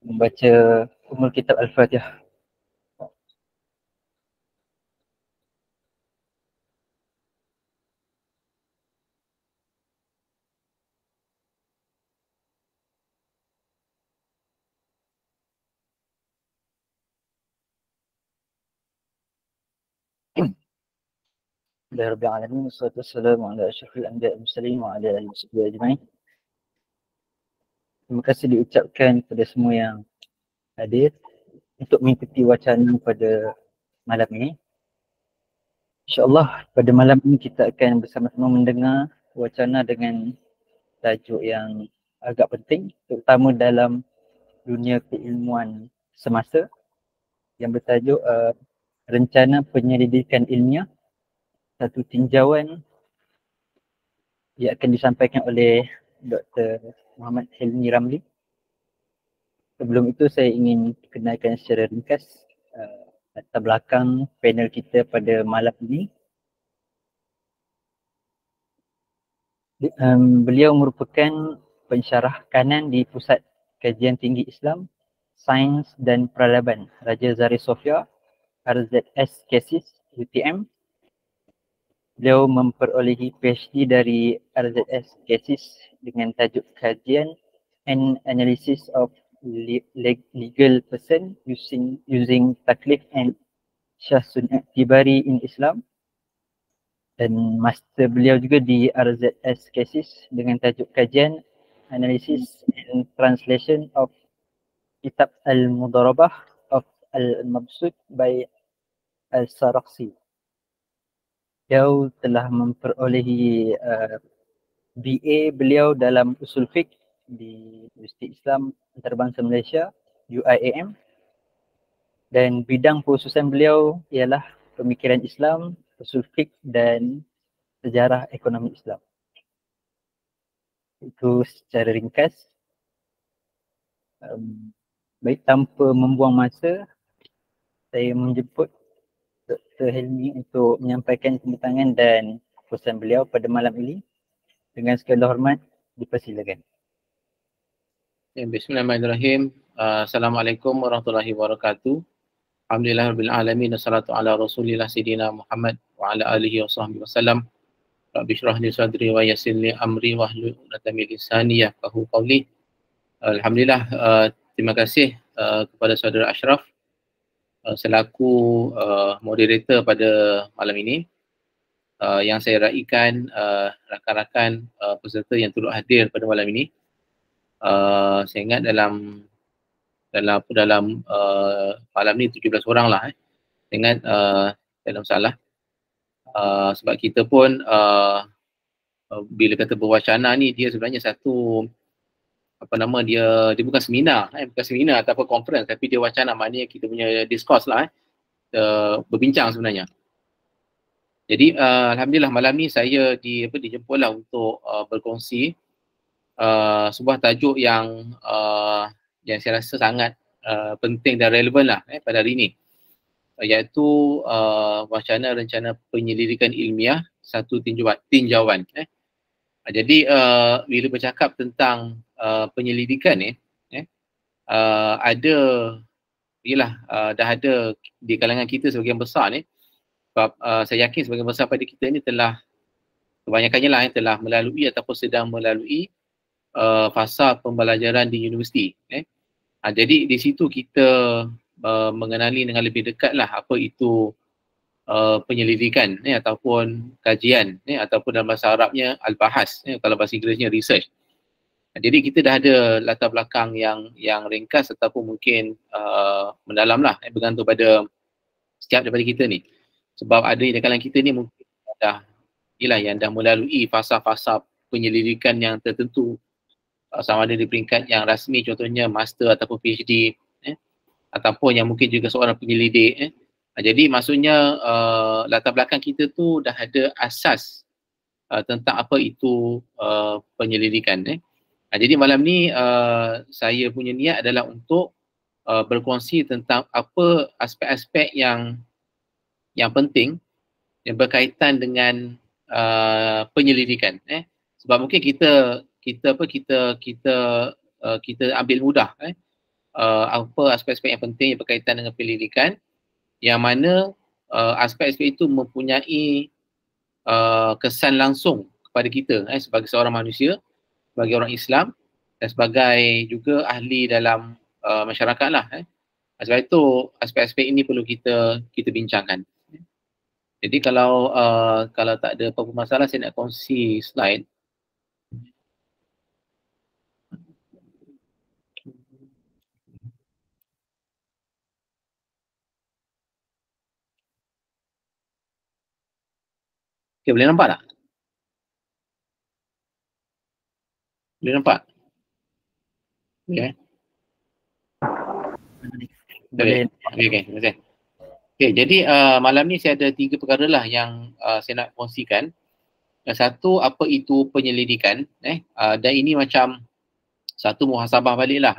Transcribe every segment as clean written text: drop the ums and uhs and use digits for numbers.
membaca Ummul Kitab Al-Fatihah. Rabbil alamin wassalatu wassalamu ala asyrafil anbiya'i wal mursalin wa ala alihi wasahbihi ajma'in. Terima kasih diucapkan kepada semua yang hadir untuk mengikuti wacana pada malam ini. InsyaAllah pada malam ini kita akan bersama-sama mendengar wacana dengan tajuk yang agak penting, terutama dalam dunia keilmuan semasa, yang bertajuk rencana penyelidikan ilmiah, satu tinjauan yang akan disampaikan oleh Dr. Muhammad Hilmi Ramli. Sebelum itu saya ingin kenalkan secara ringkas latar belakang panel kita pada malam ini. Beliau merupakan pensyarah kanan di Pusat Kajian Tinggi Islam, Sains dan Peradaban Raja Zahir Sofia, RZS Kesis, UTM. Beliau memperolehi PhD dari RZS Kesis dengan tajuk kajian and analysis of legal person using taklif and syahsun i'tibari in Islam, dan master beliau juga di RZS Kesis dengan tajuk kajian analysis and translation of kitab Al-Mudarabah of Al-Mabsut by Al-Sarakhsi. Beliau telah memperolehi BA beliau dalam usul fiqh di Universiti Islam Antarabangsa Malaysia, UIAM, dan bidang khususan beliau ialah pemikiran Islam, usul fiqh dan sejarah ekonomi Islam. Itu secara ringkas. Baik, tanpa membuang masa, saya menjemput Dr. Hilmi untuk menyampaikan pembutangan dan pesan beliau pada malam ini. Dengan segala hormat, dipersilakan. Bismillahirrahmanirrahim. Assalamualaikum warahmatullahi wabarakatuh. Alhamdulillahirabbil alamin, wassalatu ala Rasulillah Sayyidina Muhammad wa ala alihi wasahbihi wasallam. Rabbi shrah li sadri wa yassir li amri wahlul 'uqdatam min lisani yafqahu qawli. Alhamdulillah, terima kasih kepada saudara Ashraf selaku moderator pada malam ini, yang saya raikan rakan-rakan peserta yang turut hadir pada malam ini. Saya ingat dalam malam ni 17 orang lah. Saya ingat dalam salah. Sebab kita pun bila kata berwacana ni, dia sebenarnya satu dia bukan seminar, bukan seminar ataupun conference, tapi dia wacana, maknanya kita punya discourse lah, berbincang sebenarnya. Jadi alhamdulillah malam ni saya dijemput lah untuk berkongsi sebuah tajuk yang saya rasa sangat penting dan relevan lah pada hari ini, iaitu wacana rencana penyelidikan ilmiah, satu tinjauan. Jadi bila bercakap tentang penyelidikan ni, dah ada di kalangan kita sebagian besar ni, sebab saya yakin sebagian besar pada kita ni kebanyakannya lah yang telah melalui ataupun sedang melalui fasa pembelajaran di universiti. Jadi di situ kita mengenali dengan lebih dekat lah apa itu penyelidikan ataupun kajian ataupun dalam bahasa Arabnya al-bahas, kalau bahasa Inggerisnya research. Jadi kita dah ada latar belakang yang ringkas ataupun mungkin mendalam lah, bergantung pada setiap daripada kita ni. Sebab ada di kalangan kita ni mungkin yang dah melalui fasa-fasa penyelidikan yang tertentu, sama ada di peringkat yang rasmi, contohnya master ataupun PhD, ataupun yang mungkin juga seorang penyelidik. Jadi maksudnya latar belakang kita tu dah ada asas tentang apa itu penyelidikan. Jadi malam ni saya punya niat adalah untuk berkongsi tentang apa aspek-aspek yang penting yang berkaitan dengan penyelidikan. Sebab mungkin kita ambil mudah apa aspek-aspek yang penting yang berkaitan dengan penyelidikan, yang mana aspek-aspek itu mempunyai kesan langsung kepada kita sebagai seorang manusia, sebagai orang Islam dan sebagai juga ahli dalam masyarakat lah. Sebab itu aspek-aspek ini perlu kita bincangkan. Jadi kalau tak ada apa-apa masalah, saya nak kongsi slide. Okay, boleh nampak tak? Boleh nampak? Okay. Boleh. Okay, terima kasih. Okay, jadi malam ni saya ada 3 perkara lah yang saya nak kongsikan. Yang satu, apa itu penyelidikan, dan ini macam satu muhasabah balik lah.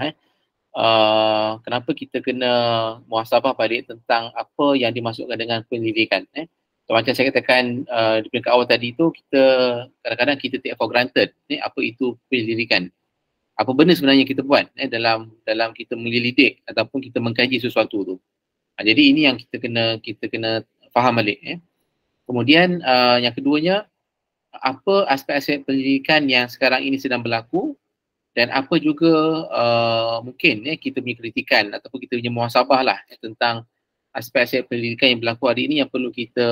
Kenapa kita kena muhasabah balik tentang apa yang dimasukkan dengan penyelidikan. So, macam saya katakan di peringkat awal tadi tu, kita kadang-kadang kita take for granted apa itu penyelidikan. Apa benda sebenarnya kita buat dalam kita menyelidik ataupun kita mengkaji sesuatu tu. Jadi ini yang kita kena faham balik. Kemudian yang keduanya, apa aspek-aspek penyelidikan yang sekarang ini sedang berlaku dan apa juga mungkin kita punya kritikan ataupun kita punya muhasabah lah tentang aspek-aspek penyelidikan yang berlaku hari ini yang perlu kita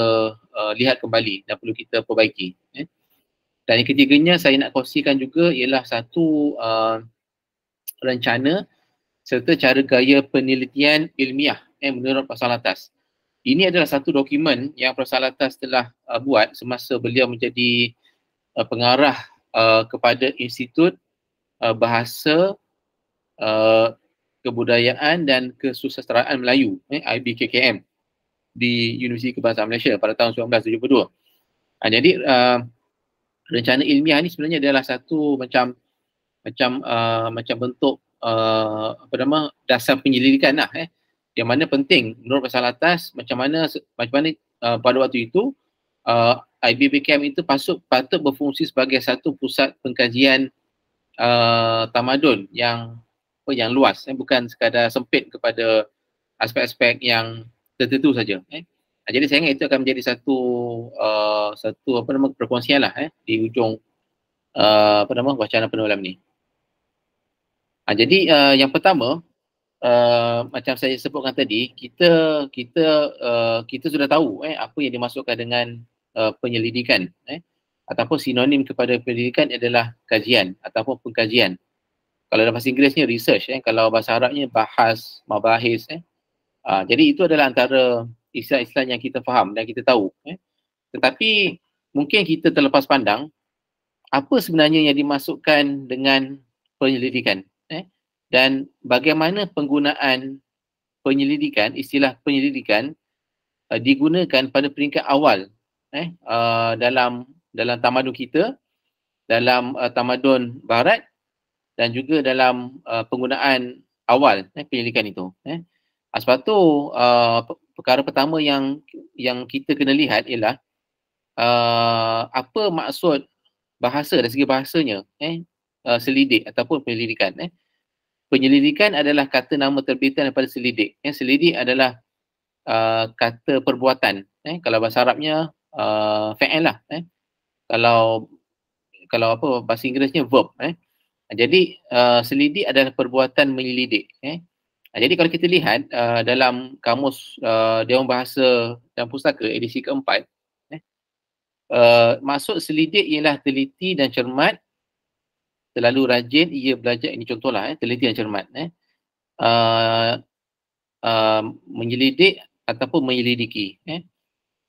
lihat kembali dan perlu kita perbaiki. Dan yang ketiganya saya nak kongsikan juga ialah satu rencana serta cara gaya penelitian ilmiah menurut Pasal Atas. Ini adalah satu dokumen yang Pasal Atas telah buat semasa beliau menjadi pengarah kepada Institut Bahasa, Kebudayaan dan Kesusasteraan Melayu IBKKM di Universiti Kebangsaan Malaysia pada tahun 1972. Jadi rencana ilmiah ni sebenarnya adalah satu macam bentuk dasar penyelidikan lah yang mana penting menurut Pasal Atas macam mana pada waktu itu IBKKM itu patut berfungsi sebagai satu pusat pengkajian tamadun yang luas, bukan sekadar sempit kepada aspek-aspek yang tertentu saja. Jadi saya ingat itu akan menjadi satu perkongsian lah di ujung wacana pada malam ni. Jadi yang pertama, macam saya sebutkan tadi, kita sudah tahu apa yang dimasukkan dengan penyelidikan ataupun sinonim kepada penyelidikan adalah kajian ataupun pengkajian. Kalau dalam bahasa Inggerisnya research, kalau bahasa Arabnya bahas, mabahis. Jadi itu adalah antara istilah-istilah yang kita faham dan kita tahu. Tetapi mungkin kita terlepas pandang apa sebenarnya yang dimasukkan dengan penyelidikan. Dan bagaimana penggunaan penyelidikan, istilah penyelidikan digunakan pada peringkat awal dalam tamadun kita, dalam tamadun barat dan juga dalam penggunaan awal penyelidikan itu. Sebab tu perkara pertama yang kita kena lihat ialah apa maksud bahasa dari segi bahasanya selidik ataupun penyelidikan. Penyelidikan adalah kata nama terbitan daripada selidik. Selidik adalah kata perbuatan. Kalau bahasa Arabnya fa'il lah. Kalau apa bahasa Inggerisnya verb. Jadi selidik adalah perbuatan menyelidik. Jadi kalau kita lihat dalam kamus Dewan Bahasa dan Pustaka edisi keempat, maksud selidik ialah teliti dan cermat, terlalu rajin ia belajar. Ini contohlah teliti dan cermat. Menyelidik ataupun menyelidiki.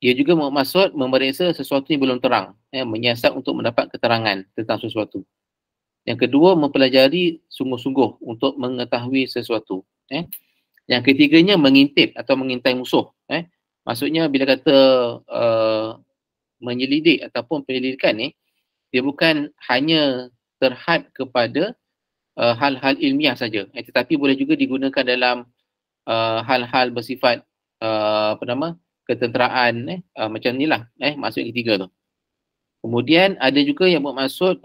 Ia juga bermaksud memeriksa sesuatu yang belum terang, menyiasat untuk mendapat keterangan tentang sesuatu. Yang kedua, mempelajari sungguh-sungguh untuk mengetahui sesuatu. Yang ketiganya, mengintip atau mengintai musuh. Maksudnya bila kata menyelidik ataupun penyelidikan ni, dia bukan hanya terhad kepada hal-hal ilmiah saja, tetapi boleh juga digunakan dalam hal-hal bersifat ketenteraan macam ni lah maksud yang ketiga tu. Kemudian ada juga yang bermaksud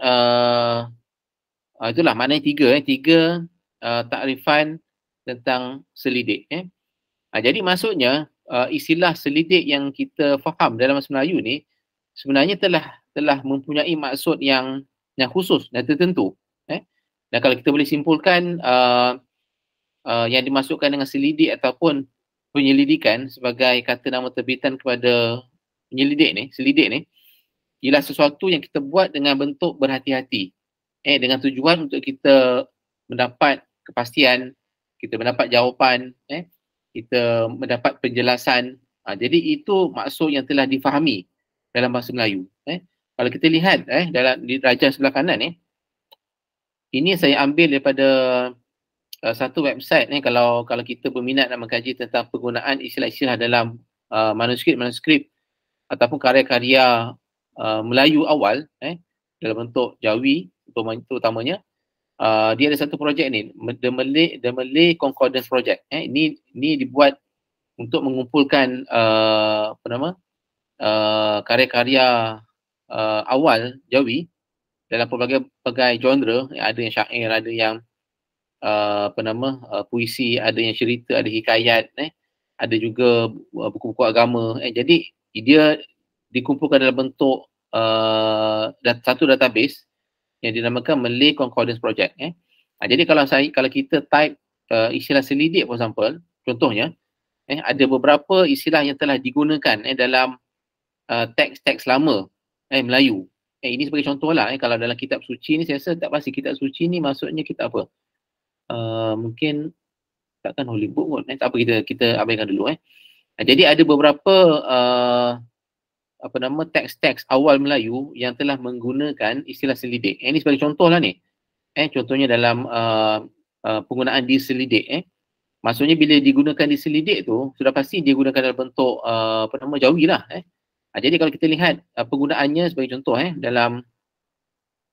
itulah maknanya tiga takrifan tentang selidik. Jadi maksudnya istilah selidik yang kita faham dalam bahasa Melayu ni sebenarnya telah mempunyai maksud yang khusus dan tertentu. Dan kalau kita boleh simpulkan yang dimasukkan dengan selidik ataupun penyelidikan sebagai kata nama terbitan kepada selidik ni ialah sesuatu yang kita buat dengan bentuk berhati-hati. Dengan tujuan untuk kita mendapat kepastian, kita mendapat jawapan, kita mendapat penjelasan. Jadi itu maksud yang telah difahami dalam bahasa Melayu. Kalau kita lihat di rajah sebelah kanan ini saya ambil daripada satu website kalau kita berminat nak mengkaji tentang penggunaan istilah-istilah dalam manuskrip ataupun karya-karya Melayu awal dalam bentuk Jawi terutamanya. Dia ada satu projek ni, The Malay Concordance Project. Ini dibuat untuk mengumpulkan karya-karya awal Jawi dalam pelbagai genre. Ada yang syair, ada yang puisi, ada yang cerita, ada hikayat, ada juga buku-buku agama. Jadi dia dikumpulkan dalam bentuk satu database yang dinamakan Malay Concordance Project. Jadi kalau kita type istilah selidik for example, contohnya ada beberapa istilah yang telah digunakan dalam teks-teks lama Melayu. Ini sebagai contoh lah. Kalau dalam kitab suci ni saya rasa tak pasti kitab suci ni maksudnya kitab apa. Mungkin takkan Holy Book kot. Tak apa, kita abaikan dulu. Jadi ada beberapa teks-teks awal Melayu yang telah menggunakan istilah selidik. Ini sebagai contoh lah ni. Contohnya dalam penggunaan diselidik. Maksudnya bila digunakan diselidik tu sudah pasti dia gunakan dalam bentuk Jawi lah. Jadi kalau kita lihat penggunaannya sebagai contoh dalam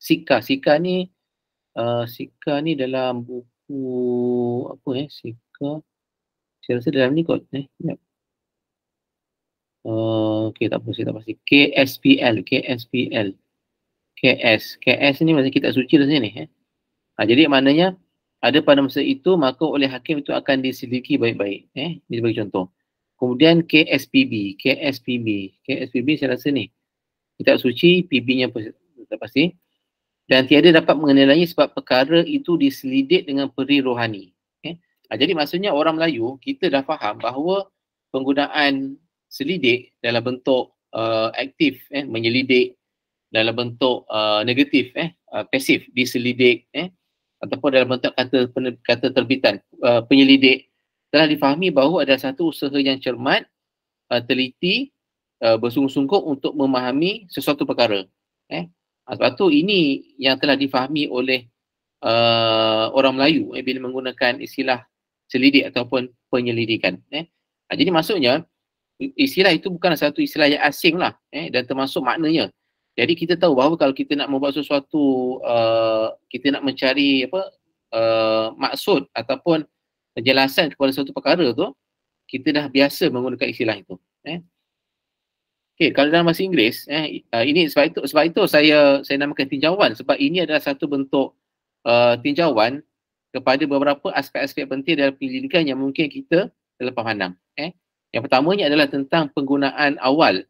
Sika ni dalam buku apa Sika, saya rasa dalam ni kot. Okay, tak apa, saya tak pasti. KSPL KS ni maksudnya kitab suci dah sini. Jadi maknanya ada pada masa itu maka oleh hakim itu akan diselidiki baik-baik. Ini sebagai contoh. Kemudian KSPB saya rasa ni kitab suci, PB-nya tak pasti. Dan tiada dapat mengenalinya sebab perkara itu diselidik dengan peri rohani. Jadi maksudnya orang Melayu kita dah faham bahawa penggunaan selidik dalam bentuk aktif, menyelidik, dalam bentuk negatif, pasif, diselidik, ataupun dalam bentuk kata terbitan, penyelidik, telah difahami bahawa ada satu usaha yang cermat, teliti, bersungguh-sungguh untuk memahami sesuatu perkara. Sebab tu ini yang telah difahami oleh orang Melayu bila menggunakan istilah selidik ataupun penyelidikan. Jadi maksudnya istilah itu bukan satu istilah yang asing lah, dan termasuk maknanya. Jadi kita tahu bahawa kalau kita nak membuat sesuatu, kita nak mencari maksud ataupun penjelasan kepada suatu perkara tu, kita dah biasa menggunakan istilah itu. Okay, kalau dalam bahasa Inggeris, ini sebab itu saya namakan tinjauan, sebab ini adalah satu bentuk tinjauan kepada beberapa aspek-aspek penting dalam penyelidikan yang mungkin kita terlepas pandang. Yang pertamanya adalah tentang penggunaan awal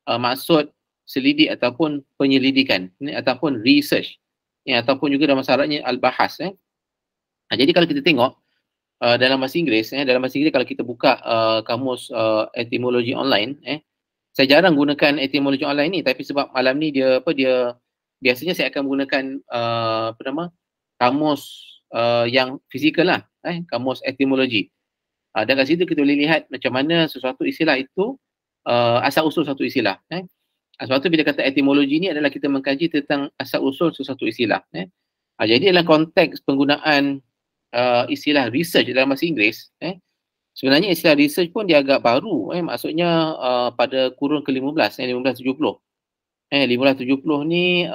maksud selidik ataupun penyelidikan, ataupun research, ataupun juga dalam bahasa Arabnya al-bahas. Jadi kalau kita tengok dalam bahasa Inggeris, kalau kita buka kamus etimologi online, saya jarang gunakan etimologi online ni, tapi sebab malam ni dia biasanya saya akan menggunakan kamus yang fizikal lah, kamus etimologi. Dan kat situ kita boleh lihat macam mana sesuatu istilah itu asal usul satu istilah. Sebab tu bila kata etimologi ni adalah kita mengkaji tentang asal usul sesuatu istilah. Jadi dalam konteks penggunaan istilah research dalam bahasa Inggeris, sebenarnya istilah research pun dia agak baru. Maksudnya pada kurun ke-15, 1570. 1570 ni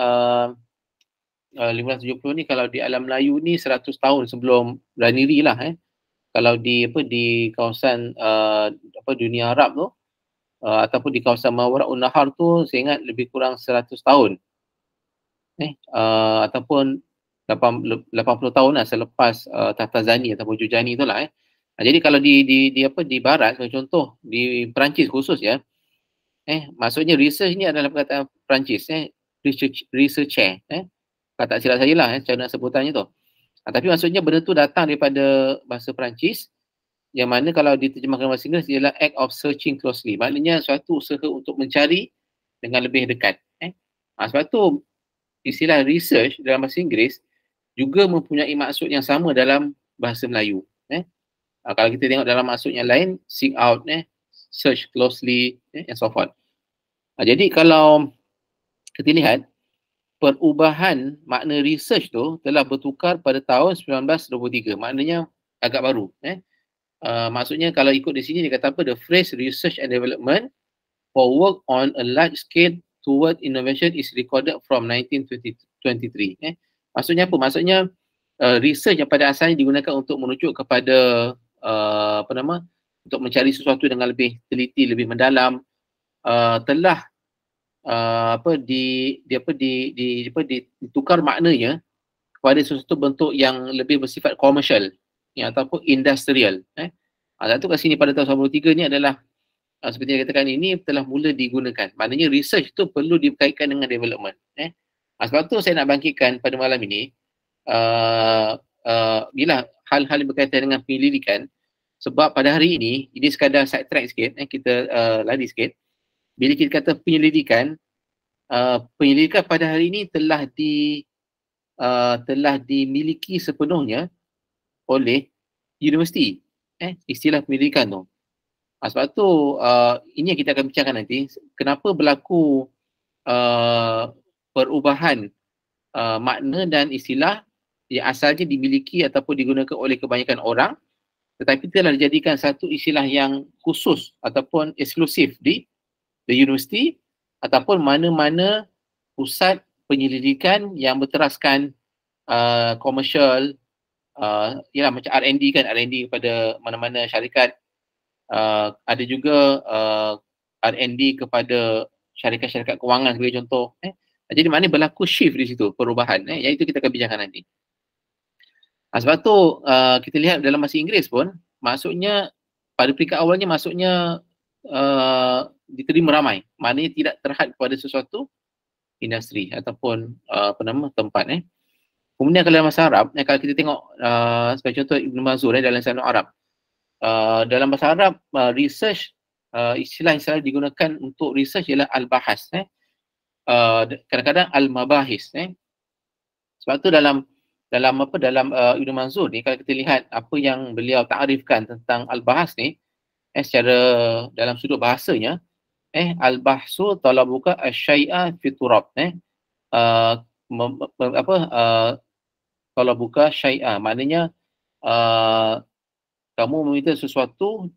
1570 ni kalau di alam Melayu ni 100 tahun sebelum Raniri lah. Kalau di kawasan dunia Arab tu, ataupun di kawasan Mawaraun Nahar tu, saya ingat lebih kurang 100 tahun. Ataupun 80 tahun lah selepas Tahtazani atau Jurjani tu lah. Jadi kalau di barat, contoh di Perancis khusus ya, maksudnya research ni adalah perkataan Perancis, researcher, kalau tak silap saya lah cara nak sebutannya tu. Tapi maksudnya benda tu datang daripada bahasa Perancis, yang mana kalau diterjemahkan bahasa Inggeris ialah act of searching closely, maknanya suatu usaha untuk mencari dengan lebih dekat. Sebab tu istilah research dalam bahasa Inggeris juga mempunyai maksud yang sama dalam bahasa Melayu. Kalau kita tengok dalam maksud yang lain, seek out, search closely, and so forth. Jadi kalau kita lihat, perubahan makna research tu telah bertukar pada tahun 1923. Maknanya agak baru. Maksudnya kalau ikut di sini dia kata apa? The phrase research and development for work on a large scale toward innovation is recorded from 1923. Maksudnya apa? Maksudnya research yang pada asalnya digunakan untuk merujuk kepada untuk mencari sesuatu dengan lebih teliti, lebih mendalam, telah ditukar maknanya kepada sesuatu bentuk yang lebih bersifat komersial ataupun industrial. Satu kat sini pada tahun 1993 ni adalah seperti yang katakan, ini telah mula digunakan. Maknanya research tu perlu dikaitkan dengan development. Sebab tu saya nak bangkitkan pada malam ini bila hal-hal yang berkaitan dengan penyelidikan, sebab pada hari ini sekadar side track sikit, kita lari sikit. Bila kita kata penyelidikan, penyelidikan pada hari ini telah dimiliki sepenuhnya oleh universiti. Istilah penyelidikan tu. Sebab tu ini yang kita akan bincangkan nanti. Kenapa berlaku perubahan makna dan istilah yang asalnya dimiliki ataupun digunakan oleh kebanyakan orang, tetapi telah dijadikan satu istilah yang khusus ataupun eksklusif di universiti ataupun mana-mana pusat penyelidikan yang berteraskan komersial, ialah macam R&D kan, R&D kepada mana-mana syarikat, ada juga R&D kepada syarikat-syarikat kewangan sebagai contoh. Jadi maknanya berlaku shift di situ, perubahan, yang itu kita akan bincangkan nanti. Sebab tu kita lihat dalam bahasa Inggeris pun, maksudnya pada peringkat awalnya maksudnya diterima ramai, maknanya tidak terhad kepada sesuatu industri ataupun tempat. Kemudian kalau dalam bahasa Arab, kalau kita tengok sebagai contoh Ibn Manzur dalam Lisanul Arab, dalam bahasa Arab research, istilah yang selalu digunakan untuk research ialah al-bahas, kadang-kadang al-mabahis. Sebab tu dalam Ibn Manzur ni, kalau kita lihat apa yang beliau ta'rifkan tentang al-bahas ni, secara dalam sudut bahasanya, al-bahsu talabuka asy-syai'a fi turab, talabuka syai'a, maknanya kamu meminta sesuatu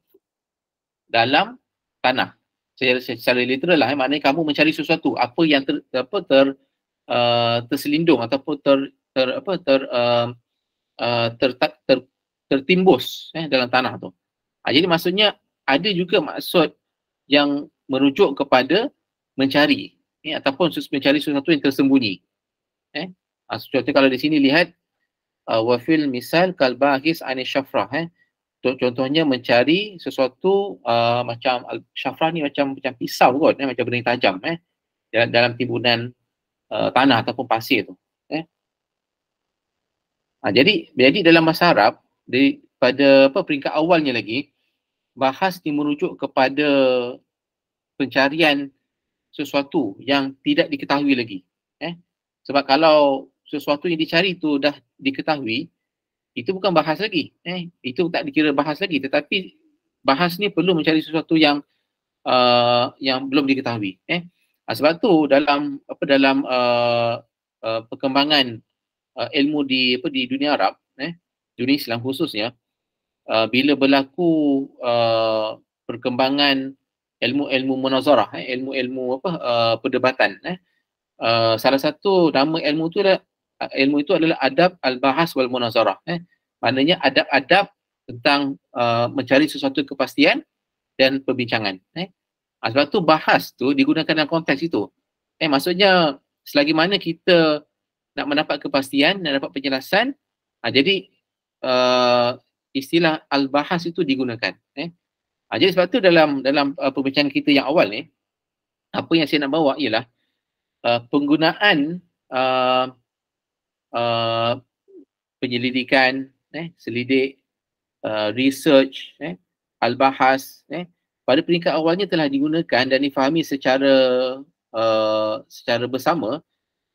dalam tanah. Secara literal lah, maknanya kamu mencari sesuatu apa yang terselindung ataupun tertimbus dalam tanah tu. Jadi maksudnya ada juga maksud yang merujuk kepada mencari, ataupun mencari sesuatu yang tersembunyi. Contoh kalau di sini lihat wafil misal kalbahis ani syafrah, contohnya mencari sesuatu macam syafrah ni macam pisau kot, macam benda yang tajam dalam timbunan tanah ataupun pasir tu. Jadi dalam bahasa Arab pada peringkat awalnya lagi, bahas ni merujuk kepada pencarian sesuatu yang tidak diketahui lagi. Sebab kalau sesuatu yang dicari tu dah diketahui, itu bukan bahas lagi. Itu tak dikira bahas lagi, tetapi bahas ni perlu mencari sesuatu yang belum diketahui. Sebab tu dalam perkembangan ilmu di dunia Arab, dunia Islam khususnya, bila berlaku perkembangan ilmu munazarah, ilmu perdebatan, salah satu nama ilmu itu adalah adab al-bahas wal munazarah. Maknanya adab-adab tentang mencari sesuatu kepastian dan perbincangan. Sebab tu bahas tu digunakan dalam konteks itu. Maksudnya selagi mana kita nak mendapat kepastian, nak dapat penjelasan. Jadi istilah al-bahas itu digunakan. Jadi sebab tu dalam perbincangan kita yang awal ni, apa yang saya nak bawa ialah penggunaan penyelidikan, selidik, research, al-bahas, pada peringkat awalnya telah digunakan dan difahami secara bersama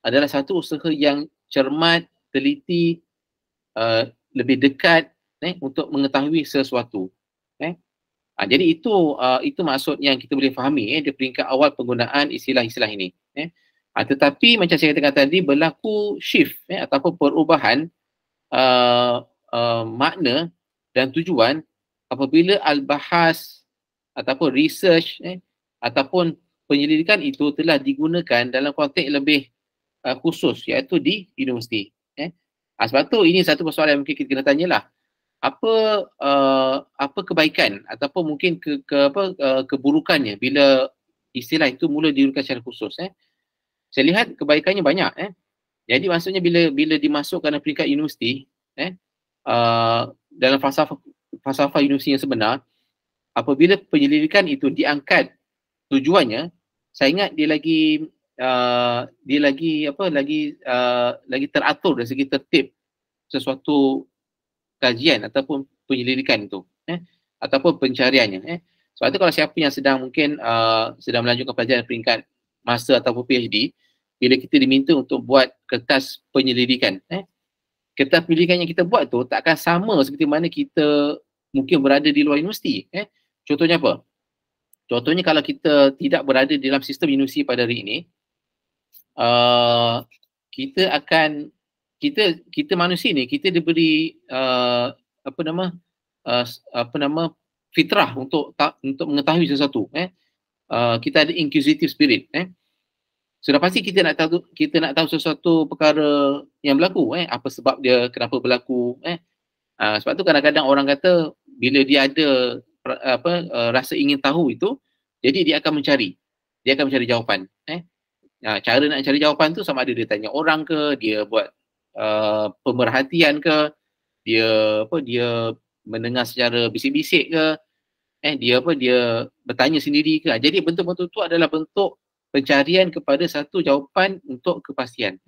adalah satu usaha yang cermat, teliti, lebih dekat untuk mengetahui sesuatu. Jadi itu maksud yang kita boleh fahami di peringkat awal penggunaan istilah-istilah ini. Tetapi macam saya katakan tadi, berlaku shift ataupun perubahan makna dan tujuan apabila al-bahas ataupun research ataupun penyelidikan itu telah digunakan dalam konteks lebih khusus, iaitu di universiti. Sebab tu ini satu persoalan yang mungkin kita kena tanyalah. Apa kebaikan ataupun mungkin keburukannya bila istilah itu mula digunakan secara khusus. Saya lihat kebaikannya banyak. Jadi maksudnya bila dimasukkan dalam peringkat universiti, dalam falsafah universiti yang sebenar, apabila penyelidikan itu diangkat tujuannya, saya ingat dia lagi teratur dari segi tertib sesuatu kajian ataupun penyelidikan itu, ataupun pencariannya. Sebab itu kalau siapa yang sedang melanjutkan pelajaran peringkat master ataupun PhD, bila kita diminta untuk buat kertas penyelidikan, kertas penyelidikan yang kita buat tu tak akan sama seperti mana kita mungkin berada di luar universiti. Contohnya apa? Contohnya kalau kita tidak berada dalam sistem universiti pada hari ini, kita manusia ni, kita diberi fitrah untuk mengetahui sesuatu. Kita ada inquisitive spirit. Sudah pasti kita nak tahu sesuatu perkara yang berlaku, apa sebab dia, kenapa berlaku. Sebab tu kadang-kadang orang kata bila dia ada rasa ingin tahu itu, jadi dia akan mencari jawapan. Cara nak cari jawapan tu sama ada dia tanya orang ke, dia buat pemerhatian ke, dia mendengar secara bisik-bisik ke, dia bertanya sendiri ke. Jadi bentuk-bentuk tu adalah bentuk pencarian kepada satu jawapan untuk kepastian.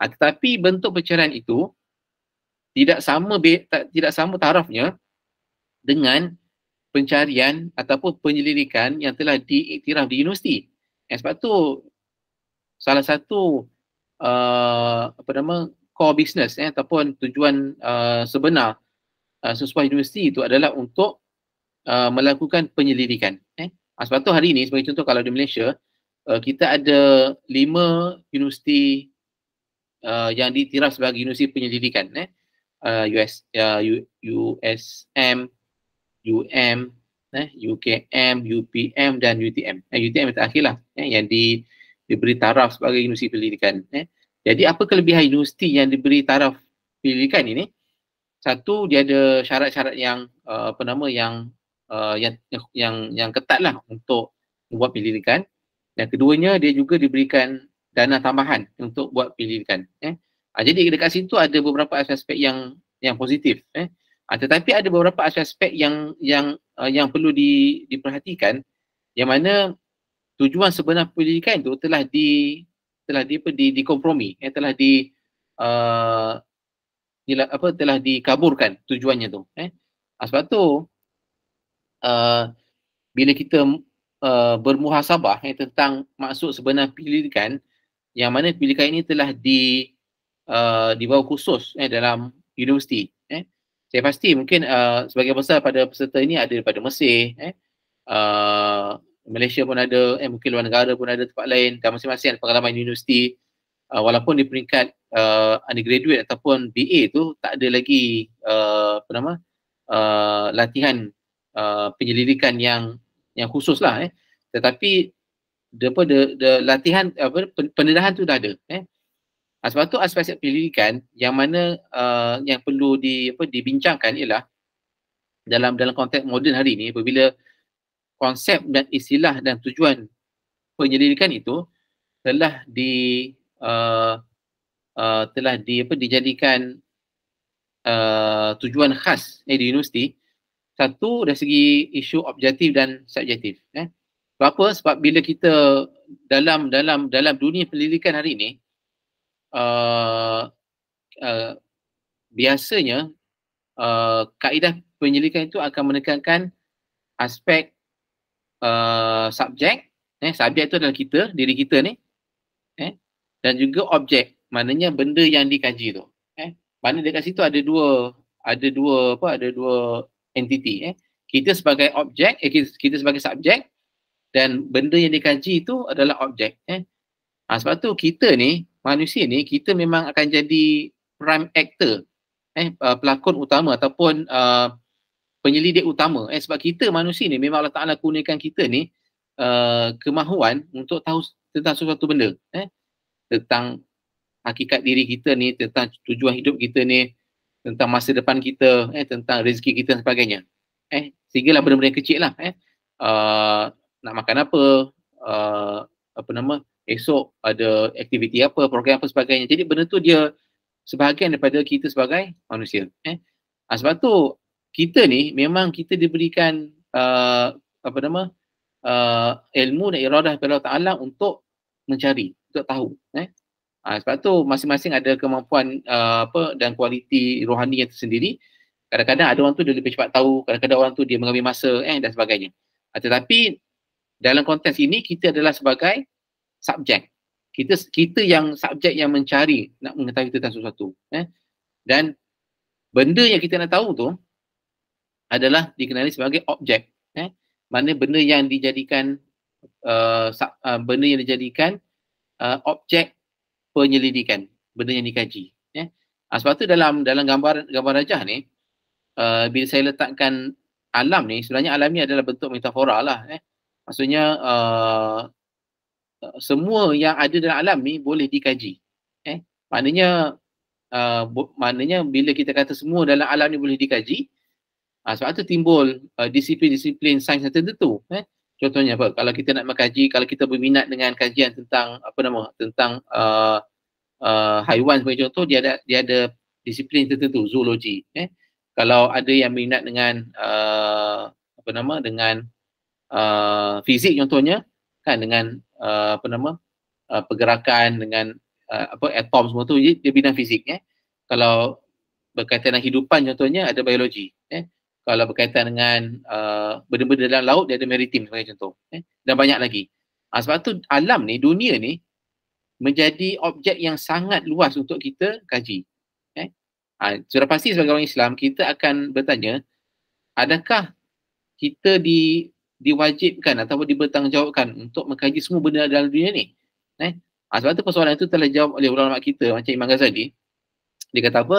Tetapi bentuk pencarian itu tidak sama tarafnya dengan pencarian ataupun penyelidikan yang telah diiktiraf di universiti. Sebab tu salah satu core business ataupun tujuan sebenar sesebuah universiti itu adalah untuk melakukan penyelidikan. Sebab tu hari ini sebagai contoh, kalau di Malaysia kita ada 5 universiti yang diiktiraf sebagai universiti penyelidikan. USM, UM, UKM, UPM dan UTM. UTM yang terakhir lah, yang diberi taraf sebagai universiti pendidikan. Jadi apa kelebihan universiti yang diberi taraf pendidikan ini? Satu, dia ada syarat-syarat yang yang ketat lah untuk membuat pendidikan. Dan keduanya, dia juga diberikan dana tambahan untuk buat pendidikan. Jadi dekat situ ada beberapa aspek yang positif. Tetapi ada beberapa aspek yang perlu diperhatikan, yang mana tujuan sebenar pendidikan itu telah dikompromi, telah dikaburkan tujuannya tu. Sebab tu bila kita bermuhasabah tentang maksud sebenar pendidikan, yang mana pendidikan ini telah dibawa khusus dalam universiti. Saya pasti mungkin sebagian besar pada peserta ini ada daripada Mesir, Malaysia pun ada, mungkin luar negara pun ada, tempat lain, dan masing-masing ada pengalaman universiti. Walaupun di peringkat undergraduate ataupun BA tu tak ada lagi latihan penyelidikan yang khusus lah, tetapi latihan pendedahan tu dah ada. Sebab tu aspek penyelidikan yang mana yang perlu dibincangkan ialah dalam konteks moden hari ini, apabila konsep dan istilah dan tujuan penyelidikan itu telah telah dijadikan tujuan khas di universiti. Satu dari segi isu objektif dan subjektif. Sebab apa? Sebab bila kita dalam dunia pendidikan hari ini, biasanya kaedah penyelidikan itu akan menekankan aspek subjek. Subjek itu adalah kita, diri kita ni. Dan juga objek, maknanya benda yang dikaji tu. Mana dekat situ ada dua entiti. Kita sebagai objek, kita sebagai subjek, dan benda yang dikaji itu adalah objek. Sebab tu kita ni, manusia ni, kita memang akan jadi prime actor, pelakon utama ataupun penyelidik utama. Sebab kita manusia ni memang Allah Ta'ala kurniakan kita ni kemahuan untuk tahu tentang sesuatu benda. Tentang hakikat diri kita ni, tentang tujuan hidup kita ni, tentang masa depan kita, tentang rezeki kita dan sebagainya. Sehinggalah benda-benda yang kecil lah. Nak makan apa, esok ada aktiviti apa, program apa sebagainya. Jadi benda tu dia sebahagian daripada kita sebagai manusia. Sebab tu kita ni memang kita diberikan ilmu dan iradah daripada Allah Ta'ala untuk mencari, untuk tahu. Sebab tu masing-masing ada kemampuan dan kualiti rohani yang tersendiri. Kadang-kadang ada orang tu dia lebih cepat tahu, kadang-kadang orang tu dia mengambil masa dan sebagainya. Tetapi dalam konteks ini kita adalah sebagai subjek. Kita yang subjek yang mencari nak mengetahui tentang sesuatu. Dan benda yang kita nak tahu tu adalah dikenali sebagai objek. Mana benda yang dijadikan objek penyelidikan, benda yang dikaji. Sebab tu dalam gambar rajah ni, bila saya letakkan alam ni, sebenarnya alam ni adalah bentuk metafora lah. Maksudnya semua yang ada dalam alam ni boleh dikaji. Maknanya bila kita kata semua dalam alam ni boleh dikaji, sebab tu timbul disiplin-disiplin sains tertentu. Contohnya apa? Kalau kita nak mengkaji, kalau kita berminat dengan kajian tentang tentang haiwan sebagai contoh, dia ada disiplin tertentu, zoologi. Kalau ada yang minat dengan fizik contohnya, kan, dengan pergerakan, dengan atom semua tu, dia bidang fizik. Kalau berkaitan dengan hidupan contohnya ada biologi. Kalau berkaitan dengan benda-benda dalam laut, dia ada maritim sebagai contoh. Dan banyak lagi. Sebab tu alam ni, dunia ni menjadi objek yang sangat luas untuk kita kaji. Sudah pasti sebagai orang Islam, kita akan bertanya, adakah kita diwajibkan ataupun dibertanggungjawabkan untuk mengkaji semua benda dalam dunia ni? Sebab tu persoalan itu telah dijawab oleh ulama kita macam Imam Ghazali. Dia kata apa?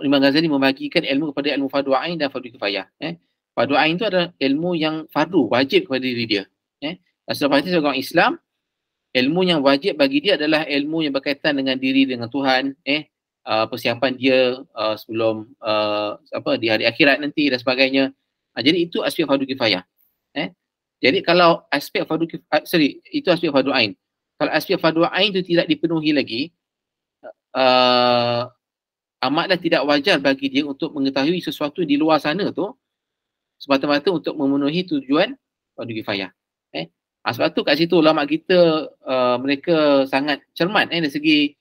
Imam Ghazali membagikan ilmu kepada ilmu fardu ain dan fardu kifayah. Fardu ain itu adalah ilmu yang fardu, wajib kepada diri dia. Sudah pasti sebagai orang Islam, ilmu yang wajib bagi dia adalah ilmu yang berkaitan dengan diri, dengan Tuhan, persiapan dia sebelum di hari akhirat nanti dan sebagainya. Jadi itu aspek fardu kifayah. Jadi kalau aspek fardu itu aspek fardu ain. Kalau aspek fardu ain itu tidak dipenuhi lagi, amatlah tidak wajar bagi dia untuk mengetahui sesuatu di luar sana tu semata-mata untuk memenuhi tujuan fardu kifayah. Sebab tu kat situ ulama kita mereka sangat cermat dari segi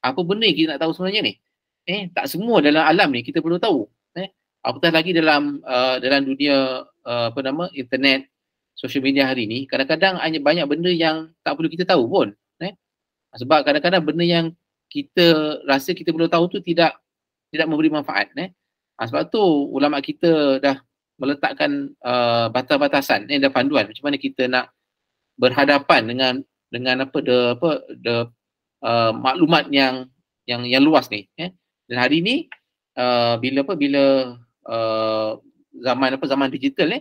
apa benda yang kita nak tahu sebenarnya ni. Tak semua dalam alam ni kita perlu tahu. Apatah lagi dalam dunia internet, social media hari ni, kadang-kadang hanya banyak benda yang tak perlu kita tahu pun. Sebab kadang-kadang benda yang kita rasa kita perlu tahu tu tidak memberi manfaat. Sebab tu ulama kita dah meletakkan batas-batasan dan panduan macam mana kita nak berhadapan dengan maklumat yang luas ni. Dan hari ni bila zaman digital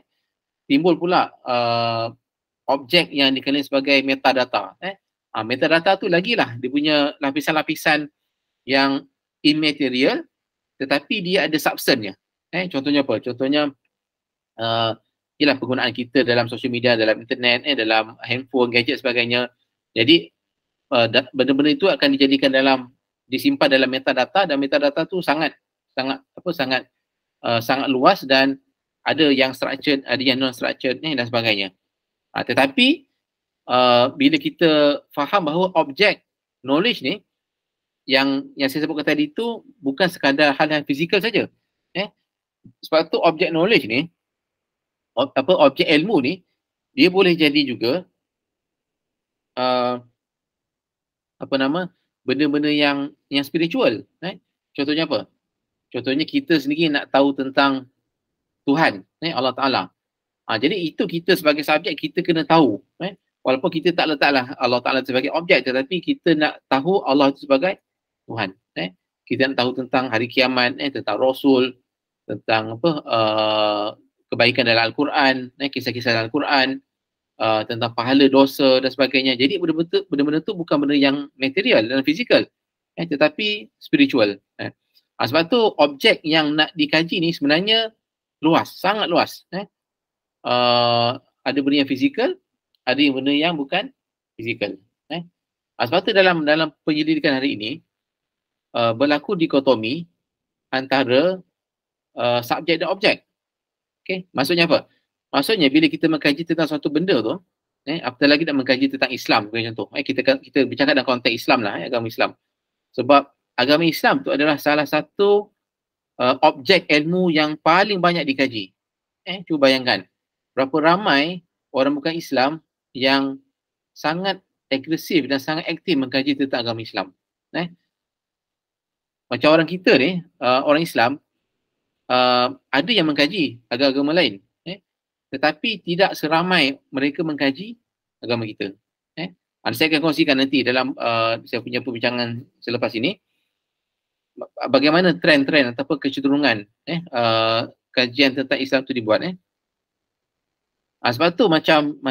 timbul pula objek yang dikenali sebagai metadata. Metadata tu lagilah dia punya lapisan-lapisan yang immaterial tetapi dia ada substance-nya. Contohnya apa? Contohnya penggunaan kita dalam social media, dalam internet, dalam handphone, gadget sebagainya. Jadi benda-benda itu akan dijadikan disimpan dalam metadata, dan metadata tu sangat luas, dan ada yang structured, ada yang non structured dan sebagainya. Tetapi bila kita faham bahawa objek knowledge ni yang saya sebutkan tadi itu bukan sekadar hal yang fizikal saja. Sebab tu objek knowledge ni, objek ilmu ni, dia boleh jadi juga benda-benda yang spiritual. Contohnya apa? Contohnya kita sendiri nak tahu tentang Tuhan, Allah Ta'ala. Jadi itu kita sebagai subjek kita kena tahu. Walaupun kita tak letaklah Allah Ta'ala sebagai objek, tetapi kita nak tahu Allah itu sebagai Tuhan. Kita nak tahu tentang hari kiamat, tentang Rasul, tentang kebaikan dalam Al-Quran, kisah-kisah dalam Al-Quran, tentang pahala, dosa dan sebagainya. Jadi benda-benda tu bukan benda yang material dan fizikal, tetapi spiritual. Sebab tu objek yang nak dikaji ni sebenarnya luas, sangat luas. Ada benda yang fizikal, ada yang benda yang bukan fizikal. Sebab tu dalam penyelidikan hari ini berlaku dikotomi antara subjek dan objek. Maksudnya apa? Maksudnya bila kita mengkaji tentang suatu benda tu, apatah lagi nak mengkaji tentang Islam, contoh. Kita bercakap dalam konteks Islam lah, agama Islam. Sebab agama Islam tu adalah salah satu objek ilmu yang paling banyak dikaji. Cuba bayangkan, berapa ramai orang bukan Islam yang sangat agresif dan sangat aktif mengkaji tentang agama Islam. Macam orang kita ni, orang Islam, ada yang mengkaji agama lain, tetapi tidak seramai mereka mengkaji agama kita. Saya akan kongsikan nanti dalam saya punya perbincangan selepas ini bagaimana trend-trend ataupun kecenderungan kajian tentang Islam tu dibuat. Sebab tu macam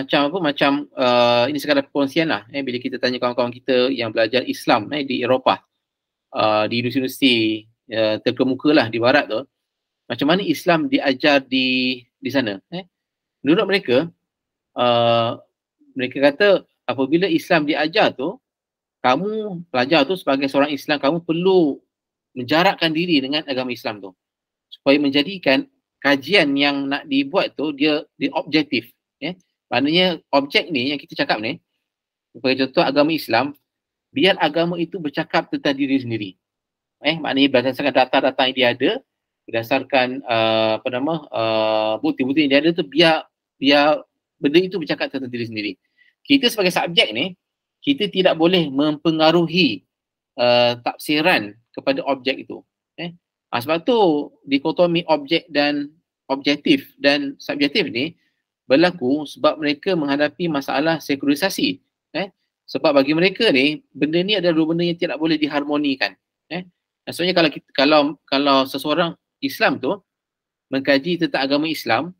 ini sekadar perkongsian lah, bila kita tanya kawan-kawan kita yang belajar Islam di Eropah, di universiti terkemuka lah di barat tu, macam mana Islam diajar di sana. Menurut mereka, mereka kata apabila Islam diajar tu, kamu pelajar tu sebagai seorang Islam, kamu perlu menjarakkan diri dengan agama Islam tu supaya menjadikan kajian yang nak dibuat tu dia objektif. Maknanya objek ni yang kita cakap ni, sebagai contoh agama Islam, biar agama itu bercakap tentang diri sendiri. Maknanya berdasarkan data-data yang dia ada, berdasarkan bukti-bukti yang dia ada tu, biar benda itu bercakap tentang diri sendiri. Kita sebagai subjek ni, kita tidak boleh mempengaruhi tafsiran kepada objek itu. Sebab tu dikotomi objek dan objektif dan subjektif ni berlaku sebab mereka menghadapi masalah sekularisasi. Sebab bagi mereka ni, benda ni adalah dua benda yang tidak boleh diharmonikan. Maksudnya kalau seseorang Islam tu mengkaji tentang agama Islam,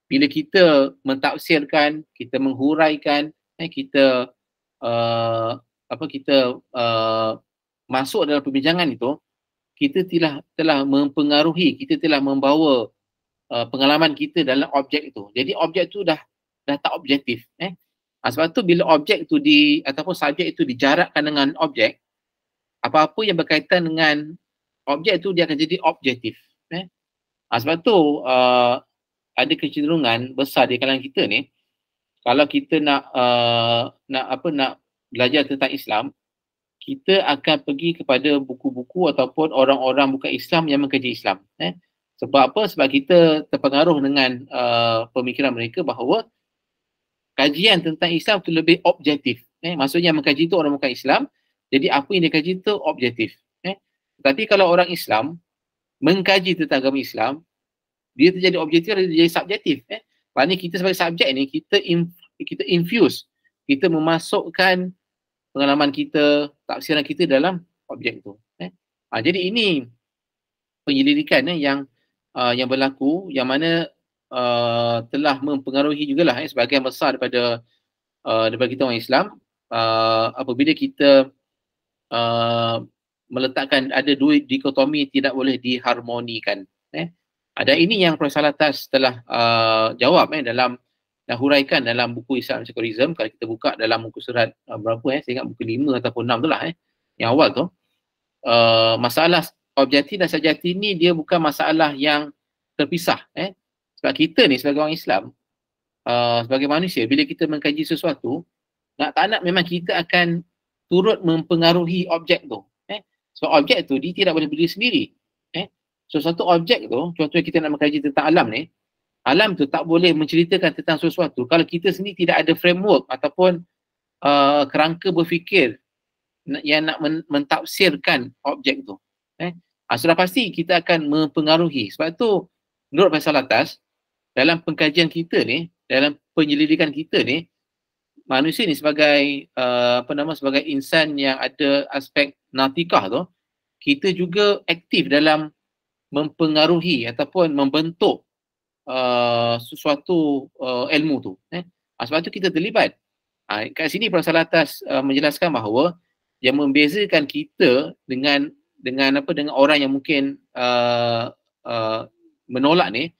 bila kita mentafsirkan, kita menghuraikan, kita masuk dalam perbincangan itu, kita telah mempengaruhi, kita telah membawa pengalaman kita dalam objek itu. Jadi objek itu dah tak objektif. Sebab tu bila objek itu ataupun subjek itu dijarakkan dengan objek, apa-apa yang berkaitan dengan objek itu dia akan jadi objektif. Sebab tu ada kecenderungan besar di kalangan kita ni, kalau kita nak belajar tentang Islam, kita akan pergi kepada buku-buku ataupun orang-orang bukan Islam yang mengkaji Islam. Sebab apa? Sebab kita terpengaruh dengan pemikiran mereka bahawa kajian tentang Islam itu lebih objektif. Maksudnya mengkaji itu orang bukan Islam, jadi apa yang dia kaji itu objektif. Tapi kalau orang Islam mengkaji tentang agama Islam, dia terjadi objektif, dia jadi subjektif. Maknanya kita sebagai subjek ni, kita infuse, kita memasukkan pengalaman kita, tafsiran kita dalam objek itu. Jadi ini penyelidikan yang berlaku, yang mana telah mempengaruhi jugalah sebahagian besar daripada kita orang Islam, apabila kita meletakkan ada dua dikotomi tidak boleh diharmonikan. Dan ini yang Profesor Alatas telah jawab dalam dah huraikan dalam buku Islam Secularism. Kalau kita buka dalam muka surat berapa saya ingat buku 5 ataupun 6 tu lah yang awal tu. Masalah objektif dan subjektif ni dia bukan masalah yang terpisah. Sebab kita ni sebagai orang Islam, sebagai manusia, bila kita mengkaji sesuatu, nak tak nak memang kita akan turut mempengaruhi objek tu. So objek tu dia tidak boleh berdiri sendiri. So satu objek tu, contohnya kita nak mengkaji tentang alam ni, alam tu tak boleh menceritakan tentang sesuatu kalau kita sendiri tidak ada framework ataupun kerangka berfikir yang nak mentafsirkan objek tu. Sudah pasti kita akan mempengaruhi. Sebab tu menurut Faisal Atas, dalam pengkajian kita ni, dalam penyelidikan kita ni, manusia ni sebagai sebagai insan yang ada aspek natikah tu, kita juga aktif dalam mempengaruhi ataupun membentuk sesuatu ilmu tu. Sebab tu kita terlibat. Kat sini Faisal Atas menjelaskan bahawa yang membezakan kita dengan orang yang mungkin menolak ni,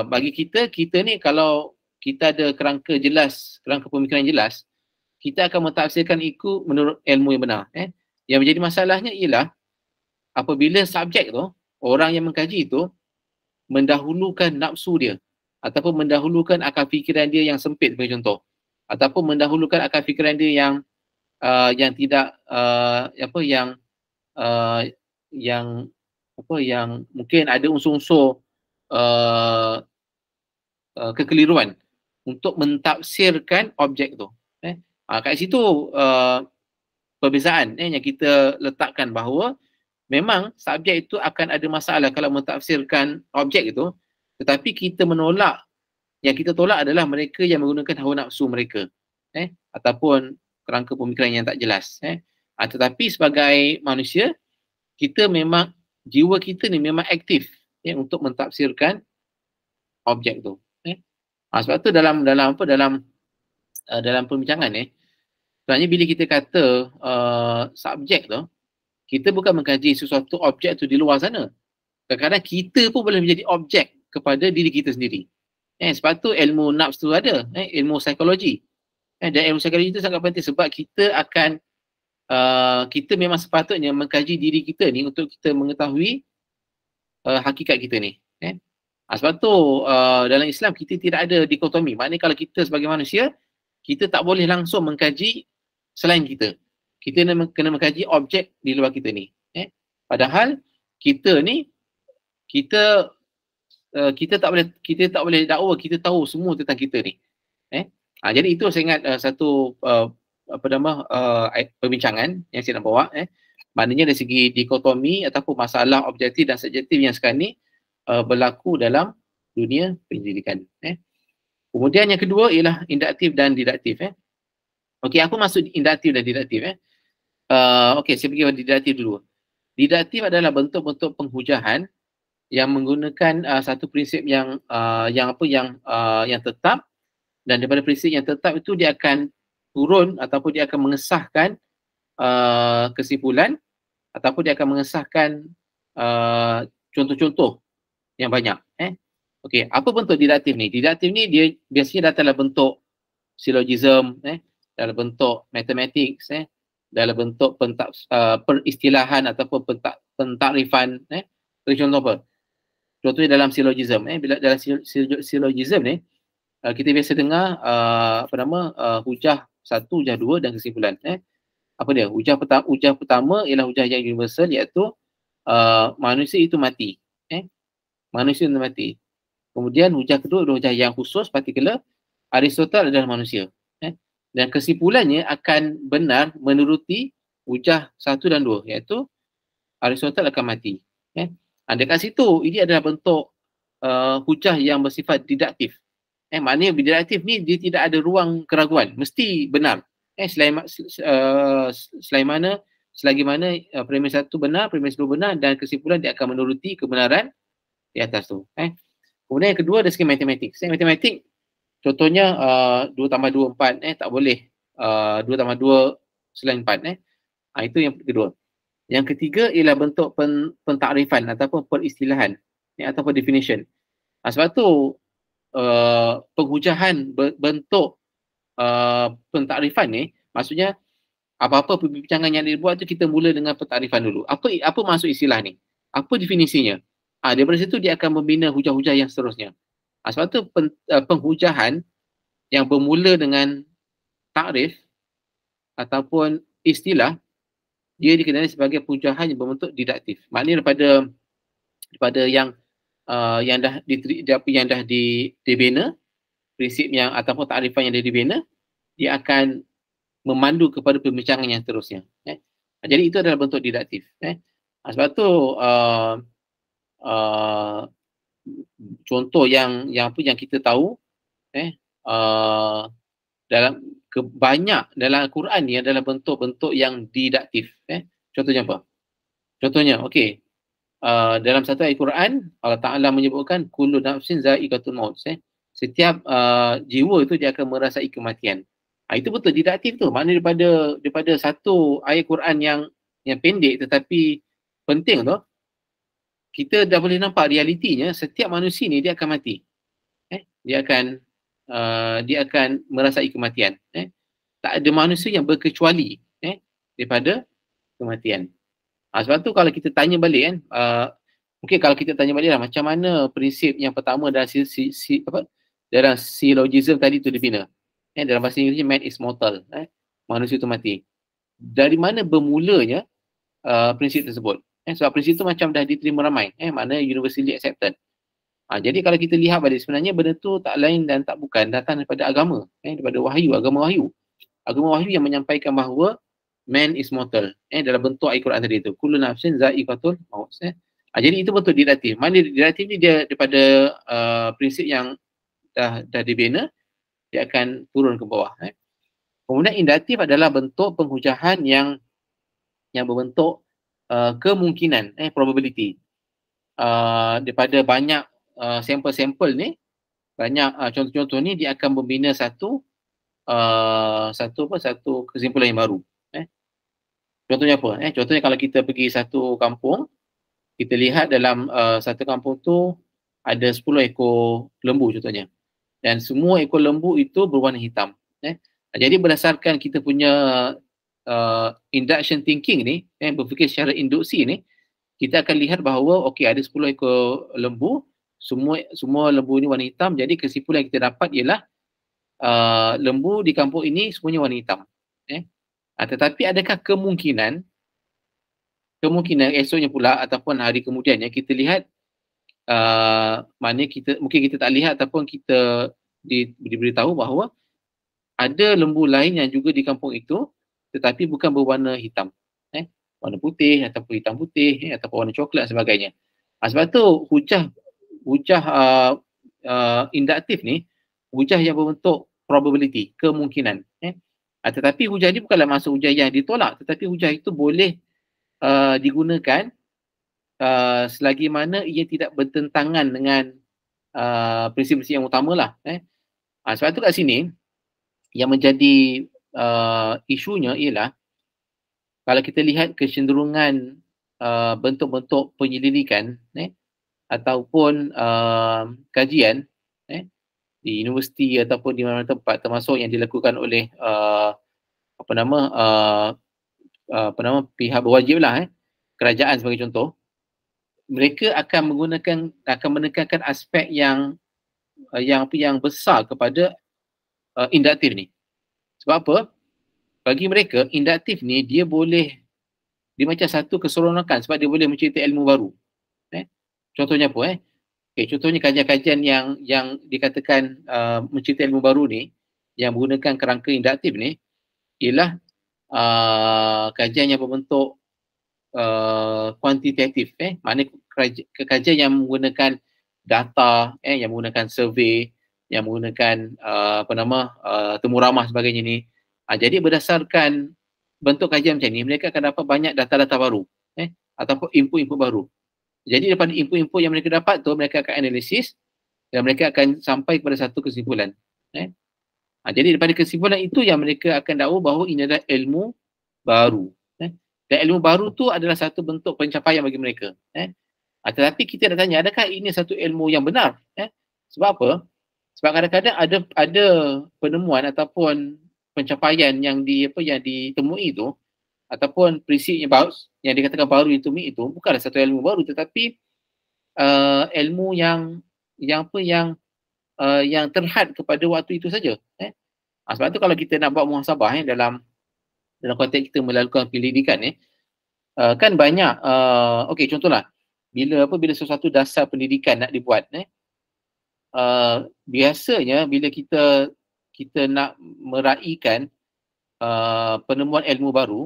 bagi kita ni kalau kita ada kerangka jelas, kerangka pemikiran jelas, kita akan mentafsirkan itu menurut ilmu yang benar. Yang menjadi masalahnya ialah apabila subjek tu, orang yang mengkaji itu mendahulukan nafsu dia ataupun mendahulukan akal fikiran dia yang sempit sebagai contoh, ataupun mendahulukan akal fikiran dia yang tidak yang mungkin ada unsur-unsur kekeliruan untuk mentafsirkan objek tu. Kat situ perbezaan yang kita letakkan bahawa memang subjek itu akan ada masalah kalau mentafsirkan objek itu, tetapi kita menolak, yang kita tolak adalah mereka yang menggunakan hawa nafsu mereka ataupun kerangka pemikiran yang tak jelas. Tetapi sebagai manusia, kita memang, jiwa kita ni memang aktif untuk mentafsirkan objek tu. Sebab tu dalam perbincangan ni, sebenarnya bila kita kata subjek tu, kita bukan mengkaji sesuatu objek tu di luar sana. Kadang-kadang kita pun boleh menjadi objek kepada diri kita sendiri. Sebab tu ilmu nafs tu ada, ilmu psikologi. Dan ilmu psikologi itu sangat penting sebab kita akan kita memang sepatutnya mengkaji diri kita ni untuk kita mengetahui hakikat kita ni. Sebab tu dalam Islam kita tidak ada dikotomi. Maknanya kalau kita sebagai manusia, kita tak boleh langsung mengkaji selain kita. Kita kena mengkaji objek di luar kita ni. Padahal kita ni, kita tak boleh dakwa kita tahu semua tentang kita ni. Jadi itu saya ingat satu perbincangan yang saya nak bawa. Maknanya dari segi dikotomi ataupun masalah objektif dan subjektif yang sekarang ni berlaku dalam dunia penyelidikan. Kemudian yang kedua ialah induktif dan didaktif. Okey, aku masuk induktif dan didaktif. Okey, saya pergi pada didaktif dulu. Didaktif adalah bentuk-bentuk penghujahan yang menggunakan satu prinsip yang tetap, dan daripada prinsip yang tetap itu dia akan turun ataupun dia akan mengesahkan kesimpulan ataupun dia akan mengesahkan contoh-contoh yang banyak. Okey, apa bentuk didaktif ni? Didaktif ni dia biasanya datang dalam bentuk syllogism, dalam bentuk mathematics, dalam bentuk peristilahan ataupun pentakrifan. Contoh apa? Contohnya dalam syllogism. Bila dalam syllogism ni kita biasa dengar hujah 1, hujah 2 dan kesimpulan. Apa dia? Hujah pertama ialah hujah yang universal, iaitu manusia itu mati. Manusia itu mati. Kemudian hujah kedua adalah hujah yang khusus, particular. Aristotle adalah manusia. Dan kesimpulannya akan benar menuruti hujah 1 dan 2, iaitu Aristotle akan mati. Dekat situ, ini adalah bentuk hujah yang bersifat didaktif. Maknanya didaktif ni dia tidak ada ruang keraguan, mesti benar. Selagi mana premis 1 benar, premis 2 benar, dan kesimpulan dia akan menuruti kebenaran di atas tu. Kemudian yang kedua dari segi matematik. Matematik contohnya 2 tambah 2 4, tak boleh 2 tambah 2 selain 4. Itu yang kedua. Yang ketiga ialah bentuk pentakrifan ataupun peristilahan, ataupun definition. Sebab tu penghujahan bentuk pentakrifan ni, maksudnya apa-apa perbincangan yang dibuat tu kita mula dengan pentakrifan dulu. Apa maksud istilah ni? Apa definisinya? Daripada situ dia akan membina hujah-hujah yang seterusnya. Sebab tu penghujahan yang bermula dengan takrif ataupun istilah, dia dikenali sebagai penghujahan yang berbentuk didaktif. Maknanya daripada yang dah dibina, prinsip yang ataupun takrifan yang dah dibina, dia akan memandu kepada pembincangan yang seterusnya. Jadi itu adalah bentuk didaktif. Sebab tu contoh yang kita tahu dalam banyak dalam Al-Quran ni adalah bentuk-bentuk yang didaktif. Contohnya apa? Contohnya, okey. Dalam satu ayat Quran, Allah Ta'ala menyebutkan kullu nafsin za'iqatul maut. Setiap jiwa itu dia akan merasai kematian. Itu betul didaktif tu. Maknanya daripada satu ayat Quran yang pendek tetapi penting tu, kita dah boleh nampak realitinya setiap manusia ni dia akan mati. Dia akan merasai kematian. Tak ada manusia yang berkecuali daripada kematian. Sebab tu kalau kita tanya balik kan, mungkin kalau kita tanya balik lah, macam mana prinsip yang pertama dalam dalam syllogism tadi tu dibina. Dalam bahasa Inggeris, man is mortal. Manusia tu mati. Dari mana bermulanya prinsip tersebut? Sebab prinsip tu macam dah diterima ramai. Maknanya universally accepted. Jadi kalau kita lihat balik, sebenarnya benda tu tak lain dan tak bukan datang daripada agama. Daripada wahyu, agama wahyu. Agama wahyu yang menyampaikan bahawa man is mortal. Dalam bentuk ayat Quran tadi tu. Kullu nafsin za'iqatul maut. Jadi itu bentuk didaktif. Mana didaktif ni dia daripada prinsip yang dah dibina, dia akan turun ke bawah. Kemudian induktif adalah bentuk penghujahan yang berbentuk kemungkinan, probability. Daripada banyak sampel-sampel ni, banyak contoh-contoh ni, dia akan membina satu kesimpulan yang baru. Contohnya apa? Contohnya kalau kita pergi satu kampung, kita lihat dalam satu kampung tu ada 10 ekor lembu contohnya. Dan semua ekor lembu itu berwarna hitam. Jadi berdasarkan kita punya induction thinking ni, berfikir secara induksi ni, kita akan lihat bahawa okey, ada 10 ekor lembu, semua lembu ni warna hitam. Jadi kesimpulan yang kita dapat ialah lembu di kampung ini semuanya warna hitam. Tetapi adakah kemungkinan esoknya pula ataupun hari kemudiannya kita lihat mungkin kita tak lihat ataupun kita diberitahu bahawa ada lembu lain yang juga di kampung itu tetapi bukan berwarna hitam, warna putih ataupun hitam putih, ataupun warna coklat dan sebagainya. Sebab tu hujah induktif ni hujah yang berbentuk probability, kemungkinan. Tetapi hujah ni bukanlah maksud hujah yang ditolak, tetapi hujah itu boleh digunakan selagi mana ia tidak bertentangan dengan prinsip-prinsip yang utama lah. Sebab tu kat sini yang menjadi isunya ialah kalau kita lihat kecenderungan bentuk-bentuk penyelidikan ataupun kajian di universiti ataupun di mana-mana tempat, termasuk yang dilakukan oleh pihak berwajib lah, kerajaan sebagai contoh, mereka akan menekankan aspek yang besar kepada induktif ni. Sebab apa? Bagi mereka induktif ni dia macam satu keseronokan sebab dia boleh mencipta ilmu baru. Contohnya apa? Contohnya kajian-kajian yang dikatakan mencipta ilmu baru ni, yang menggunakan kerangka induktif ni, ialah kajian yang berbentuk kuantitatif. Maknanya kajian yang menggunakan data, yang menggunakan survey, yang menggunakan temu ramah sebagainya ni. Jadi berdasarkan bentuk kajian macam ni, mereka akan dapat banyak data-data baru ataupun input-input baru. Jadi daripada input-input yang mereka dapat tu, mereka akan analisis dan mereka akan sampai kepada satu kesimpulan. Jadi daripada kesimpulan itu yang mereka akan dakwa bahawa ini adalah ilmu baru. Dan ilmu baru tu adalah satu bentuk pencapaian bagi mereka. Tetapi kita nak tanya, adakah ini satu ilmu yang benar? Sebab apa? Sebab kadang-kadang ada penemuan ataupun pencapaian yang ditemui itu, ataupun prinsip yang baru, yang dikatakan baru ditemui itu bukanlah satu ilmu baru, tetapi ilmu yang terhad kepada waktu itu saja. Sebab tu kalau kita nak buat muhasabah dalam konteks kita melakukan pendidikan kan banyak okey, contohlah bila sesuatu dasar pendidikan nak dibuat biasanya bila kita nak meraihkan penemuan ilmu baru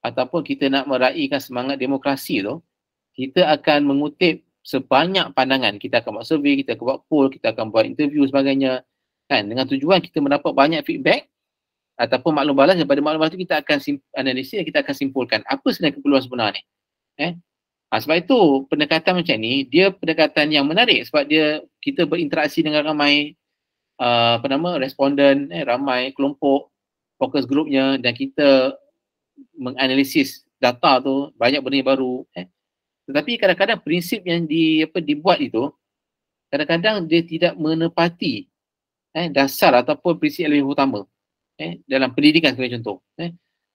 ataupun kita nak meraihkan semangat demokrasi tu, kita akan mengutip sebanyak pandangan. Kita akan buat survey, kita akan buat poll, kita akan buat interview sebagainya kan, dengan tujuan kita mendapat banyak feedback ataupun maklum balas. Daripada maklum balas tu kita akan analisis dan kita akan simpulkan apa sebenarnya keperluan sebenar ni. Sebab itu pendekatan macam ni dia pendekatan yang menarik sebab kita berinteraksi dengan ramai responden, ramai kelompok fokus grupnya, dan kita menganalisis data tu, banyak benda yang baru. Tetapi kadang-kadang prinsip yang dibuat itu kadang-kadang dia tidak menepati dasar ataupun prinsip yang lebih utama dalam pendidikan sebagai contoh.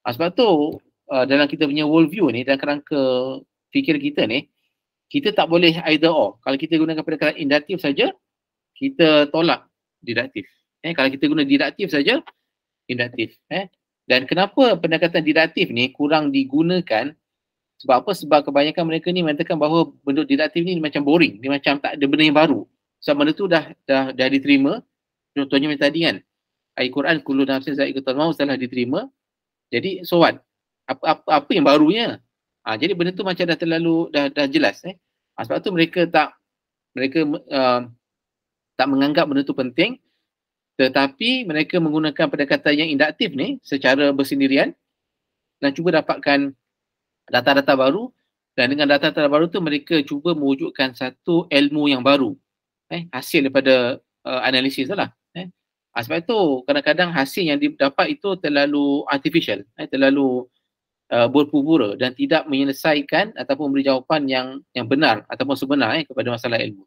Sebab tu dalam kita punya world view ni, dalam kerangka fikir kita ni, kita tak boleh either or. Kalau kita gunakan pendekatan induktif saja, kita tolak didaktif. Kalau kita guna didaktif saja, induktif. Dan kenapa pendekatan didaktif ni kurang digunakan? Sebab apa? Sebab kebanyakan mereka ni mengatakan bahawa bentuk didaktif ni macam boring, dia macam tak ada benda yang baru. Sebab benda tu dah diterima. Contohnya macam tadi kan, ayat Quran kullu nafsin za'iqatul maut telah diterima. Jadi so what? Apa yang barunya? Jadi benda tu macam dah terlalu dah jelas. Sebab tu mereka tak menganggap benda tu penting, tetapi mereka menggunakan pendekatan yang induktif ni secara bersendirian dan cuba dapatkan data-data baru, dan dengan data-data baru tu mereka cuba mewujudkan satu ilmu yang baru hasil daripada analisis tu lah. Sebab itu kadang-kadang hasil yang didapat itu terlalu artificial, terlalu berpura-pura dan tidak menyelesaikan ataupun memberi jawapan yang benar ataupun sebenar kepada masalah ilmu.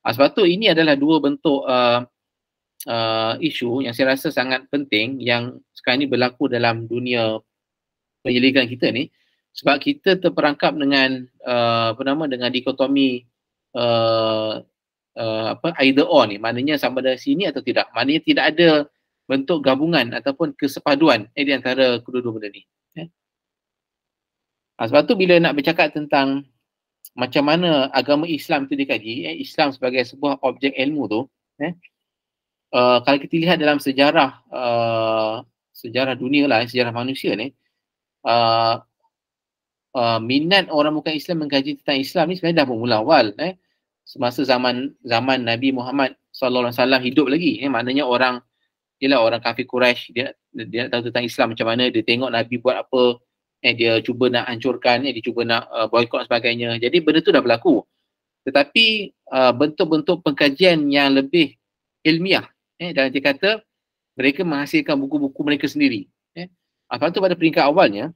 Sebab tu ini adalah dua bentuk isu yang saya rasa sangat penting yang sekarang ini berlaku dalam dunia penyelidikan kita ni, sebab kita terperangkap dengan dengan dikotomi either or ni, maknanya sama ada sini atau tidak, maknanya tidak ada bentuk gabungan ataupun kesepaduan di antara kedua-dua benda ni. Sebab tu bila nak bercakap tentang macam mana agama Islam tu dikaji, Islam sebagai sebuah objek ilmu tu, kalau kita lihat dalam sejarah dunia lah, sejarah manusia ni, minat orang bukan Islam mengkaji tentang Islam ni sebenarnya dah bermula awal. Semasa zaman Nabi Muhammad SAW hidup lagi, maknanya orang kafir Quraisy, dia nak tahu tentang Islam macam mana, dia tengok Nabi buat apa, dia cuba nak hancurkan, dia cuba nak boykot sebagainya. Jadi benda tu dah berlaku. Tetapi bentuk-bentuk pengkajian yang lebih ilmiah, dan dia kata mereka menghasilkan buku-buku mereka sendiri. Apa tu pada peringkat awalnya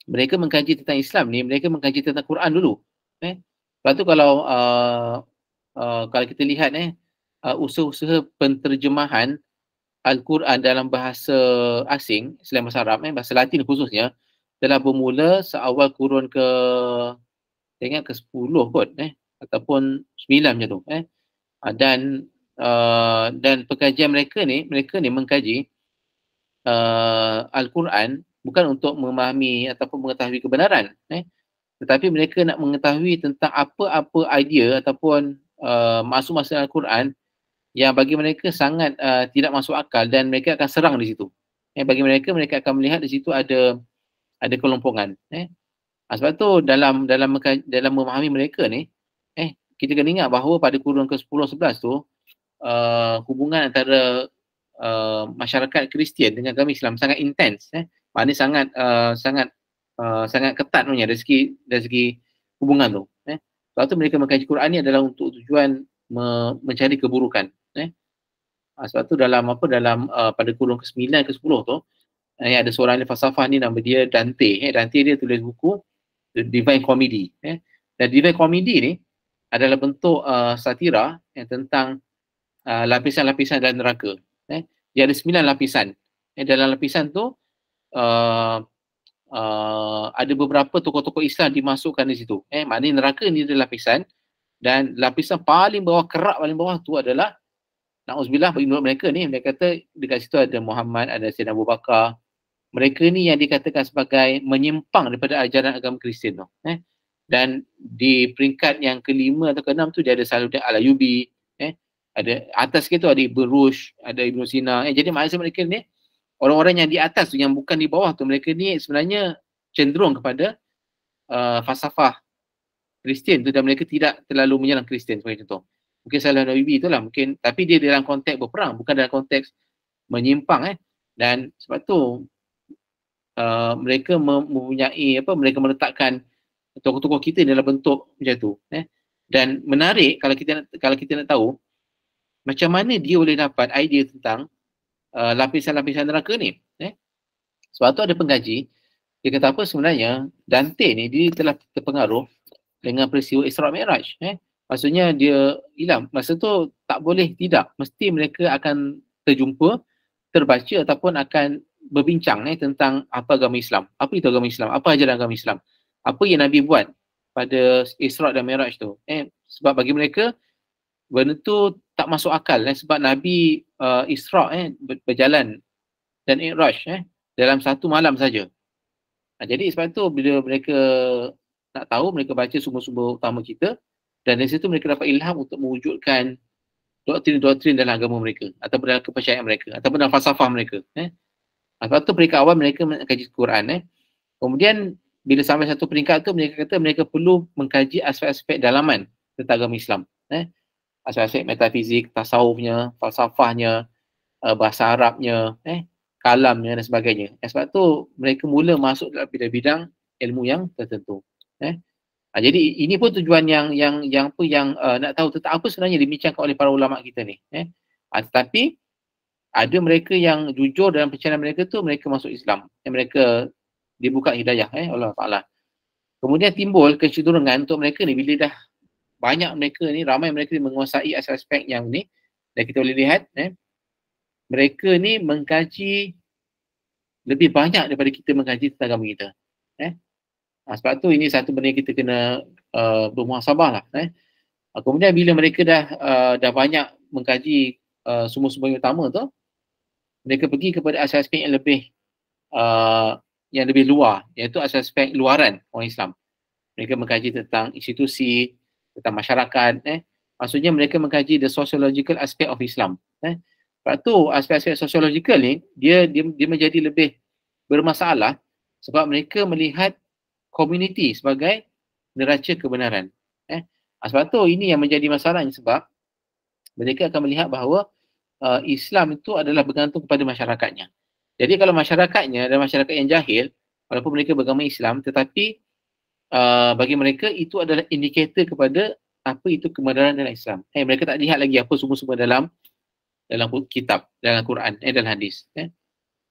mereka mengkaji tentang Islam ni, mereka mengkaji tentang Quran dulu. Lepas tu kalau kita lihat usaha-usaha penterjemahan Al-Quran dalam bahasa asing selain bahasa Arab, bahasa Latin khususnya, telah bermula seawal kurun ke 10 kot, ataupun 9 macam tu. Dan pengkajian mereka ni mengkaji Al-Quran bukan untuk memahami ataupun mengetahui kebenaran, tetapi mereka nak mengetahui tentang apa-apa idea ataupun masuk-masuk Al-Quran yang bagi mereka sangat tidak masuk akal, dan mereka akan serang di situ. Bagi mereka akan melihat di situ ada kelompongan. Sebab tu dalam memahami mereka ni, kita kena ingat bahawa pada kurun ke-10-11 tu hubungan antara masyarakat Kristian dengan agama Islam sangat intens. Maknanya sangat ketat dari segi hubungan tu. Sebab tu mereka mengkaji Quran ni adalah untuk tujuan mencari keburukan. Sebab tu pada kurun ke-9 ke-10 tu, ada seorang ahli falsafah ni nama dia Dante. Dante dia tulis buku The Divine Comedy. Dan Divine Comedy ni adalah bentuk satira tentang lapisan-lapisan dalam neraka. Dia ada 9 lapisan. Dalam lapisan tu ada beberapa tokoh-tokoh Islam dimasukkan di situ. Maknanya neraka ni ada lapisan, dan lapisan paling bawah, kerak paling bawah tu adalah, na'udzubillah, menurut mereka ni, mereka kata dekat situ ada Muhammad, ada Sayyidina Abu Bakar. Mereka ni yang dikatakan sebagai menyimpang daripada ajaran agama Kristian tu. Dan di peringkat yang kelima atau keenam tu dia ada Salahuddin Al-Ayyubi. Ada atas sikit tu ada Ibn Rushd, ada Ibn Sina. Jadi maksud mereka ni, orang-orang yang di atas tu, yang bukan di bawah tu, mereka ni sebenarnya cenderung kepada falsafah Kristian tu, dan mereka tidak terlalu menyerang Kristian sebagai contoh. Mungkin Salahuddin Al-Ayyubi itulah mungkin, tapi dia dalam konteks berperang, bukan dalam konteks menyimpang. Dan sebab tu mereka mempunyai mereka meletakkan tokoh-tokoh kita dalam bentuk macam tu. Dan menarik kalau kita nak tahu macam mana dia boleh dapat idea tentang lapisan-lapisan neraka ni. Sebab tu ada pengkaji, dia kata apa sebenarnya, Dante ni dia telah terpengaruh dengan peristiwa Isra' Mi'raj. Maksudnya dia masa tu tak boleh tidak, mesti mereka akan terjumpa, terbaca ataupun akan berbincang tentang apa agama Islam, apa itu agama Islam, apa ajaran agama Islam, apa yang Nabi buat pada Isra' dan Mi'raj tu. Sebab bagi mereka benda tu tak masuk akal, sebab Nabi Isra' berjalan dan Mi'raj dalam satu malam saja. Jadi sebab tu bila mereka nak tahu, mereka baca sumber-sumber utama kita, dan dari situ mereka dapat ilham untuk mewujudkan doktrin-doktrin dalam agama mereka, ataupun dalam kepercayaan mereka, ataupun dalam falsafah mereka. Sebab tu peringkat awal mereka mengkaji Quran. Kemudian bila sampai satu peringkat tu, mereka kata mereka perlu mengkaji aspek-aspek dalaman tentang agama Islam. Aspek-aspek metafizik, tasawufnya, falsafahnya, bahasa Arabnya, kalamnya dan sebagainya. Sebab tu mereka mula masuk dalam bidang-bidang ilmu yang tertentu. Jadi ini pun tujuan yang nak tahu tentang apa sebenarnya dibincangkan oleh para ulama kita ni. Tetapi ada mereka yang jujur dalam percayaan mereka tu, mereka masuk Islam. Mereka dibuka hidayah Allah Ta'ala. Kemudian timbul kecenderungan untuk mereka ni, bila dah banyak mereka ni, ramai mereka ni menguasai aspek yang ni, dan kita boleh lihat mereka ni mengkaji lebih banyak daripada kita mengkaji tentang agama kita. Sebab tu ini satu benda yang kita kena bermuhasabah lah. Kemudian bila mereka dah banyak mengkaji sumber-sumber utama tu, mereka pergi kepada aspek yang lebih luar, iaitu aspek luaran orang Islam. Mereka mengkaji tentang institusi, tentang masyarakat. Maksudnya mereka mengkaji the sociological aspect of Islam. Sebab tu aspek-aspek sosiologikal ni dia menjadi lebih bermasalah, sebab mereka melihat komuniti sebagai neraca kebenaran. Sebab tu ini yang menjadi masalahnya, sebab mereka akan melihat bahawa Islam itu adalah bergantung kepada masyarakatnya. Jadi kalau masyarakatnya adalah masyarakat yang jahil, walaupun mereka beragama Islam, tetapi bagi mereka itu adalah indikator kepada apa itu kebenaran dalam Islam. Mereka tak lihat lagi apa semua-semua dalam kitab, dalam Quran, dalam hadis.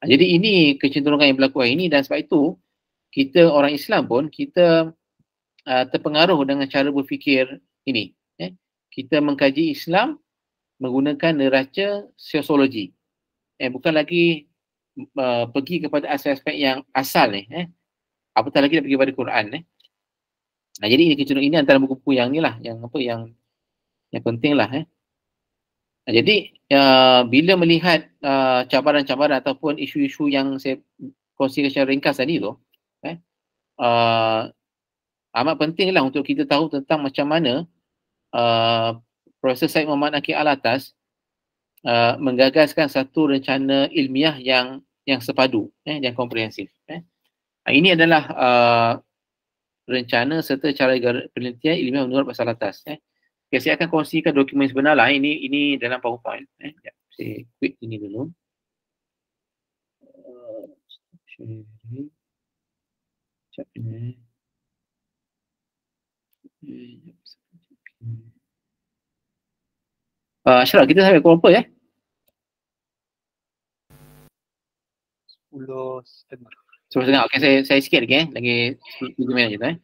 Jadi ini kecenderungan yang berlaku hari ini, dan sebab itu kita orang Islam pun kita terpengaruh dengan cara berfikir ini. Kita mengkaji Islam menggunakan neraca sosiologi. Bukan lagi pergi kepada aspek-aspek yang asal ni. Apatah lagi nak pergi kepada Quran. Jadi ini kecenderungan ini antara buku-buku yang ni lah, yang penting lah. Jadi bila melihat cabaran-cabaran ataupun isu-isu yang saya kongsikan secara ringkas tadi tu, amat penting lah untuk kita tahu tentang macam mana Profesor Syed Muhammad Nakir Alatas menggagaskan satu rencana ilmiah yang sepadu, yang komprehensif. Ini adalah rencana serta cara penelitian ilmiah menurut Profesor Alatas. Okay, saya akan kongsikan dokumen sebenar lah. Ini dalam PowerPoint. Saya quit ini dulu. Ashraf, kita sampai pukul berapa 10.30. 10.30. Okey, saya sikit lagi lagi 7 minit je tu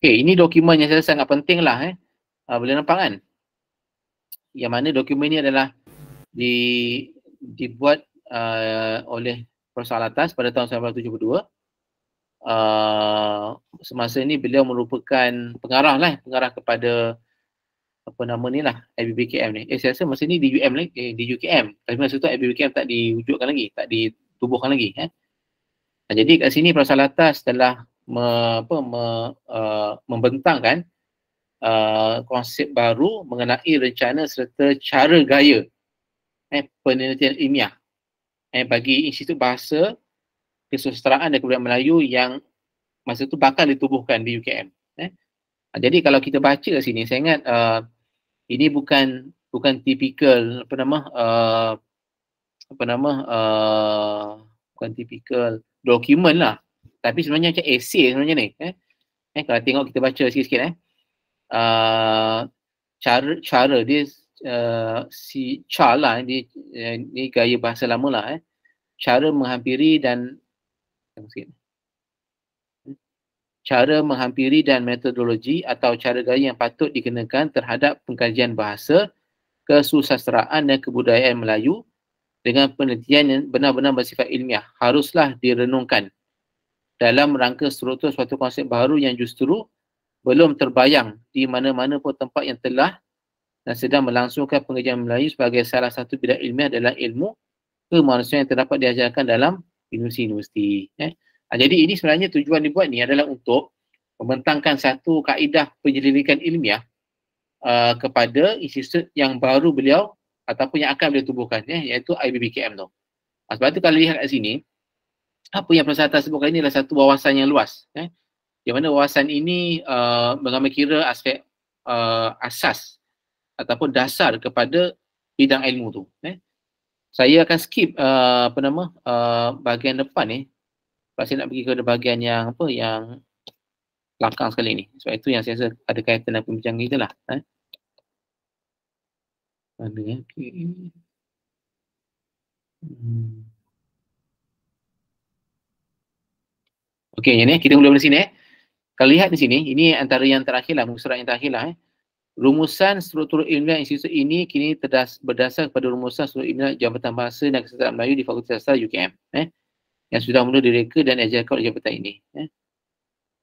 Okay, ini dokumen yang sangat penting lah boleh nampak kan? Yang mana dokumen ni adalah dibuat oleh Profesor Alatas pada tahun 1972. Semasa ini beliau merupakan pengarah kepada apa nama ni lah, IBBKM ni. Saya rasa masa ni di UM lagi, di UKM. Tapi masa tu IBBKM tak diwujudkan lagi, tak ditubuhkan lagi. Jadi kat sini Profesor Alatas telah membentangkan konsep baru mengenai rencana serta cara gaya penelitian ilmiah bagi Institut Bahasa Kesusasteraan dan Kebudayaan Melayu yang masa tu bakal ditubuhkan di UKM. Jadi kalau kita baca kat sini, saya ingat ini bukan tipikal bukan tipikal dokumen lah, tapi sebenarnya macam esei sebenarnya ni. Kalau tengok kita baca sikit-sikit cara dia si Charles lah, ni gaya bahasa lama lah. Cara menghampiri dan metodologi atau cara gaya yang patut dikenakan terhadap pengkajian bahasa, kesusasteraan dan kebudayaan Melayu dengan penelitian yang benar-benar bersifat ilmiah haruslah direnungkan dalam rangka struktur suatu konsep baru yang justru belum terbayang di mana-mana pun tempat yang telah dan sedang melangsungkan pengajian Melayu sebagai salah satu bidang ilmiah dalam ilmu kemanusiaan yang terdapat diajarkan dalam universiti. Jadi ini sebenarnya tujuan dibuat ni adalah untuk membentangkan satu kaedah penyelidikan ilmiah kepada institut yang baru beliau ataupun yang akan beliau tubuhkan, iaitu IBBKM tu. Sebab tu kalau lihat kat sini, apa yang Profesor Alatas sebutkan ini adalah satu wawasan yang luas. Di mana wawasan ini mengambil kira aspek asas ataupun dasar kepada bidang ilmu tu. Saya akan skip bahagian depan ni. Sebab saya nak pergi ke bahagian yang yang belakang sekali ni. Sebab itu yang saya rasa ada kaitan dengan pembicaraan kita lah. Mana ya? Okey, yang ni kita mula dari sini. Kalau lihat di sini, ini antara yang terakhir lah, muka surat yang terakhir lah. Rumusan struktur ilmiah institut ini kini berdasar kepada rumusan struktur ilmiah Jabatan Bahasa dan Kesusasteraan Melayu di Fakultas Sastra UKM. Yang sudah mula direka dan diajarkan oleh jabatan ini.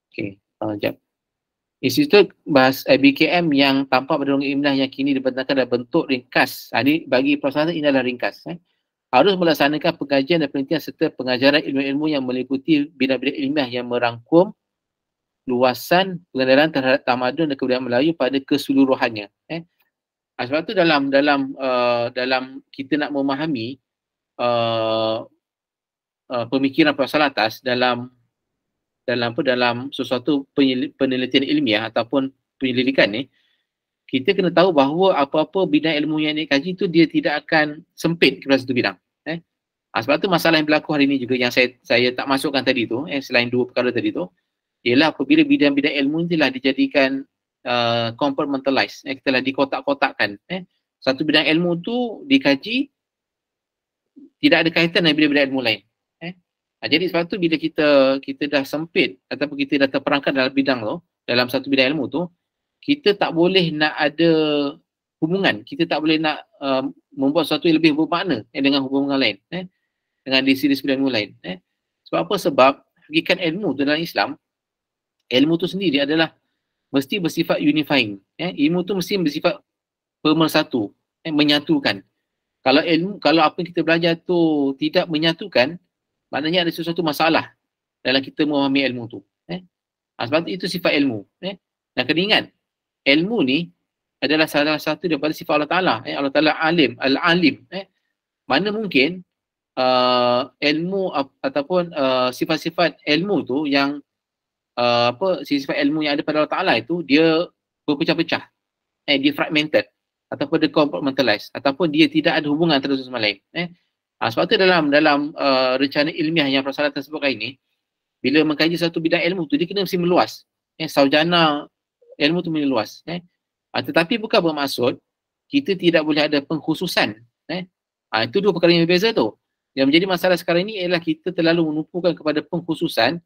Okey, sekejap. Institut Bahasa IBKM yang tampak pada rongga ilmiah yang kini dibentangkan dalam bentuk ringkas. Ini bagi Profesor ini adalah ringkas. Harus melaksanakan pengkajian dan penelitian serta pengajaran ilmu-ilmu yang meliputi bidang-bidang ilmiah yang merangkum luasan pengenalan terhadap tamadun dan kebudayaan Melayu pada keseluruhannya. Sebab tu dalam kita nak memahami pemikiran Profesor Alatas dalam sesuatu penelitian ilmiah ataupun penyelidikan ni, kita kena tahu bahawa apa-apa bidang ilmu yang dikaji tu dia tidak akan sempit kepada satu bidang. Sebab tu masalah yang berlaku hari ni juga yang saya tak masukkan tadi tu, selain dua perkara tadi tu, ialah apabila bidang-bidang ilmu ni telah dijadikan compartmentalized, telah dikotak-kotakkan. Satu bidang ilmu tu dikaji tidak ada kaitan dengan bidang-bidang ilmu lain. Jadi sebab tu bila kita dah sempit ataupun kita dah terperangkap dalam bidang tu, dalam satu bidang ilmu tu, kita tak boleh nak ada hubungan, kita tak boleh nak membuat sesuatu yang lebih bermakna dengan hubungan lain, dengan disi-disi bidang ilmu lain. Sebab apa? Sebab hakikat ilmu tu dalam Islam, ilmu tu sendiri adalah mesti bersifat unifying. Ilmu tu mesti bersifat pemersatu, menyatukan. Kalau apa yang kita belajar tu tidak menyatukan, maknanya ada sesuatu masalah dalam kita memahami ilmu tu. Sebab itu sifat ilmu. Dan kena ingat, ilmu ni adalah salah satu daripada sifat Allah Ta'ala. Allah Ta'ala alim, al-alim. Mana mungkin ilmu ataupun sifat-sifat ilmu tu yang sifat ilmu yang ada pada Allah Ta'ala itu dia berpecah-pecah, dia fragmented ataupun dia compartmentalized ataupun dia tidak ada hubungan antara satu sama lain. Sebab tu dalam rencana ilmiah yang Profesor Alatas sebutkan ini, bila mengkaji satu bidang ilmu tu dia kena mesti meluas. Sarjana ilmu tu meluas. Tetapi bukan bermaksud kita tidak boleh ada pengkhususan. Itu dua perkara yang berbeza tu. Yang menjadi masalah sekarang ini ialah kita terlalu menumpukan kepada pengkhususan,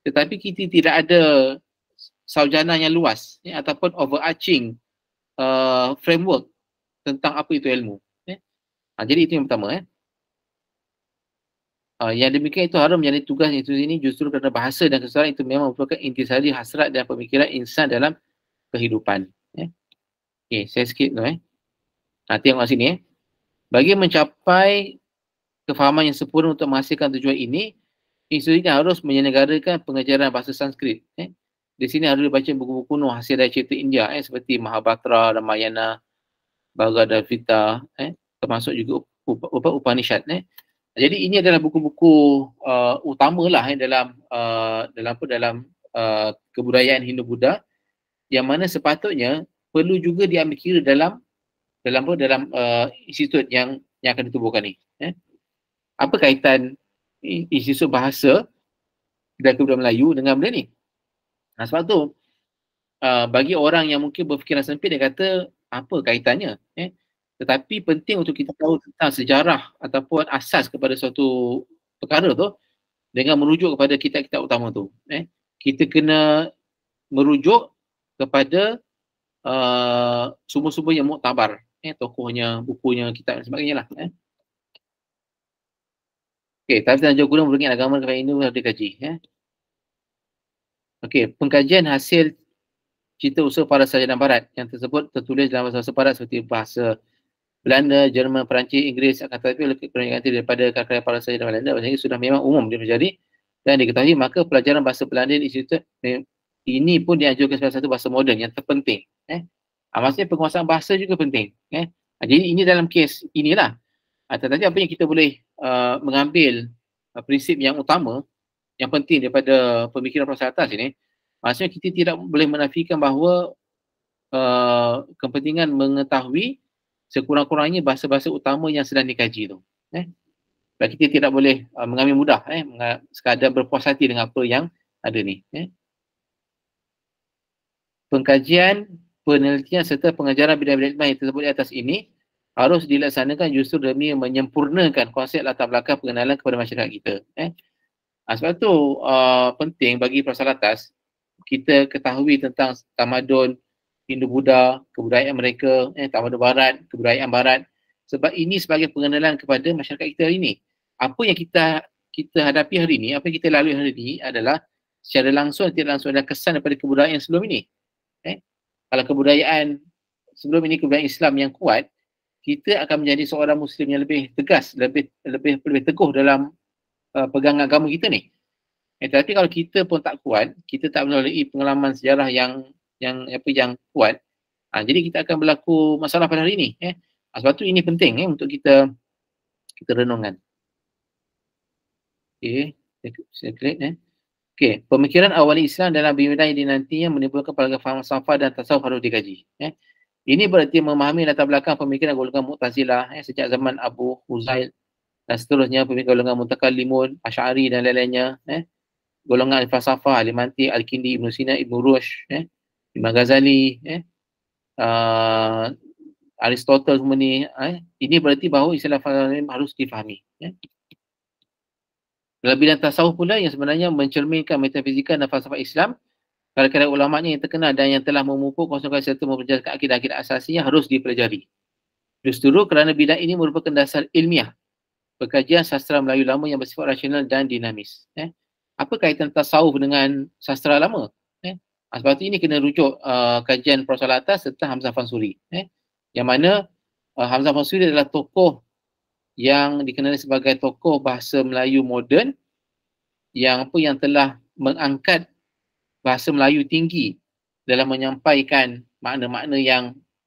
tetapi kita tidak ada sarjana yang luas ataupun overarching framework tentang apa itu ilmu. Jadi itu yang pertama. Yang demikian itu harus menjadi tugas institusi ini justru kerana bahasa dan kesedaran itu memang merupakan intisari hasrat dan pemikiran insan dalam kehidupan. Okay, saya skip tu. Tengok sini. Bagi mencapai kefahaman yang sempurna untuk menghasilkan tujuan ini, institusi ini harus menyelenggarakan pengajaran bahasa Sanskrit. Di sini harus dibaca buku-buku kuno hasil dari cipta India seperti Mahabharata, Ramayana, Bhagavad Gita, termasuk juga Upanishad. Jadi ini adalah buku-buku utamalah dalam kebudayaan Hindu-Buddha yang mana sepatutnya perlu juga diambil kira dalam institut yang akan ditubuhkan ni. Apa kaitan institut bahasa dan kebudayaan Melayu dengan benda ni? Sebab tu bagi orang yang mungkin berfikiran sempit, dia kata apa kaitannya? Tetapi penting untuk kita tahu tentang sejarah ataupun asas kepada suatu perkara tu dengan merujuk kepada kitab-kitab utama tu. Kita kena merujuk kepada sumber-sumber yang muktabar, tokohnya, bukunya, kitab dan sebagainya lah. Okey, tapi dan juga guna berbagi agama kepada Hindu harus dikaji. Okey, pengkajian hasil cerita usaha para sarjana barat yang tersebut tertulis dalam bahasa barat seperti bahasa Belanda, Jerman, Perancis, Inggeris, akan tetapi oleh kebanyakan daripada karya para sarjana Belanda, bahasa ini sudah memang umum dipelajari dan diketahui, maka pelajaran bahasa Belanda di institut ini pun dianjurkan sebagai satu bahasa moden yang terpenting. Maksudnya penguasaan bahasa juga penting. Jadi ini dalam kes inilah. Tetapi apa yang kita boleh mengambil prinsip yang utama, yang penting daripada pemikiran proses atas ini, maksudnya kita tidak boleh menafikan bahawa kepentingan mengetahui sekurang-kurangnya bahasa-bahasa utama yang sedang dikaji tu. Dan kita tidak boleh mengambil mudah, sekadar berpuas hati dengan apa yang ada ni. Pengkajian, penelitian serta pengajaran bidang-bidang ilmiah yang tersebut di atas ini harus dilaksanakan justru demi menyempurnakan konsep latar belakang pengenalan kepada masyarakat kita. Sebab tu penting bagi prasalatas kita ketahui tentang tamadun Hindu-Buddha, kebudayaan mereka, tamadun barat, kebudayaan barat. Sebab ini sebagai pengenalan kepada masyarakat kita hari ini. Apa yang kita hadapi hari ini, apa yang kita lalui hari ini adalah secara langsung dan tidak langsung ada kesan daripada kebudayaan sebelum ini. Kalau kebudayaan sebelum ini, kebudayaan Islam yang kuat, kita akan menjadi seorang Muslim yang lebih tegas, lebih teguh dalam pegangan agama kita ni. Tetapi kalau kita pun tak kuat, kita tak melalui pengalaman sejarah yang kuat, jadi kita akan berlaku masalah pada hari ini. Sebab tu ini penting untuk kita renungkan. Okey, saya klik. Okey, pemikiran awali Islam dalam bidang ini nantinya menimbulkan pelbagai falsafah dan tasawuf harus dikaji. Ini berarti memahami latar belakang pemikiran golongan Mu'tazilah sejak zaman Abu Huzail dan seterusnya, pemikiran golongan Mutakallimun, Asy'ari dan lain-lainnya. Golongan Al-Falsafah, Al-Mantiq, Al-Kindi, Ibn Sina, Ibn Rushd, Imam Ghazali, Aristotle semua ni. Ini berarti bahawa istilah falsafah harus difahami. Dalam bidang tasawuf pula yang sebenarnya mencerminkan metafizika dan falsafah Islam, kadang-kadang ulamanya yang terkenal dan yang telah memupuk konsekuensi serta mempelajari akidah-akidah asasinya harus dipelajari. Justru kerana bidang ini merupakan dasar ilmiah pengkajian sastra Melayu lama yang bersifat rasional dan dinamis. Apa kaitan tasawuf dengan sastra lama? Sebab itu ini kena rujuk kajian Prasalatas serta Hamzah Fansuri. Yang mana Hamzah Fansuri adalah tokoh yang dikenali sebagai tokoh bahasa Melayu moden yang telah mengangkat bahasa Melayu tinggi dalam menyampaikan makna-makna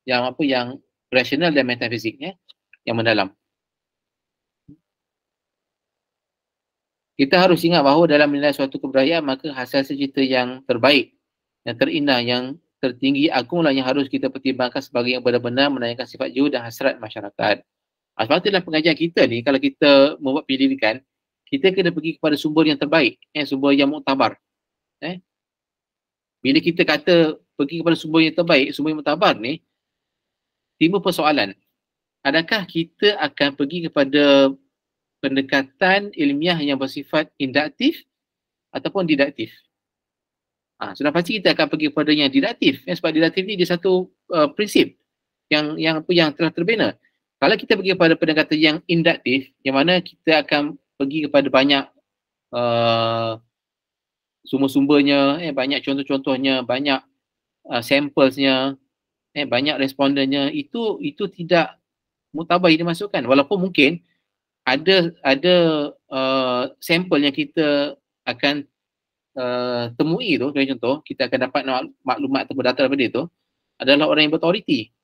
yang rasional dan metafizik yang mendalam. Kita harus ingat bahawa dalam menilai suatu kebudayaan, maka hasil cerita yang terbaik, yang terindah, yang tertinggi agunglah yang harus kita pertimbangkan sebagai yang benar-benar menanyakan sifat jiwa dan hasrat masyarakat. Sebab itu dalam pengajian kita ni, kalau kita membuat penyelidikan, kita kena pergi kepada sumber yang terbaik, sumber yang muktabar. Bila kita kata pergi kepada sumber yang terbaik, sumber yang muktabar ni, timbul persoalan. Adakah kita akan pergi kepada pendekatan ilmiah yang bersifat induktif ataupun didaktif? Sudah pasti kita akan pergi kepada yang didaktif. Sebab didaktif ni dia satu prinsip yang telah terbina. Kalau kita pergi kepada pendekatan yang induktif, yang mana kita akan pergi kepada banyak sumber-sumbernya, banyak contoh-contohnya, banyak samplesnya, banyak respondennya, itu tidak muktabar dimasukkan. Walaupun mungkin ada sampel yang kita akan temui tu, contoh kita akan dapat maklumat atau data daripada itu adalah orang yang berautoriti.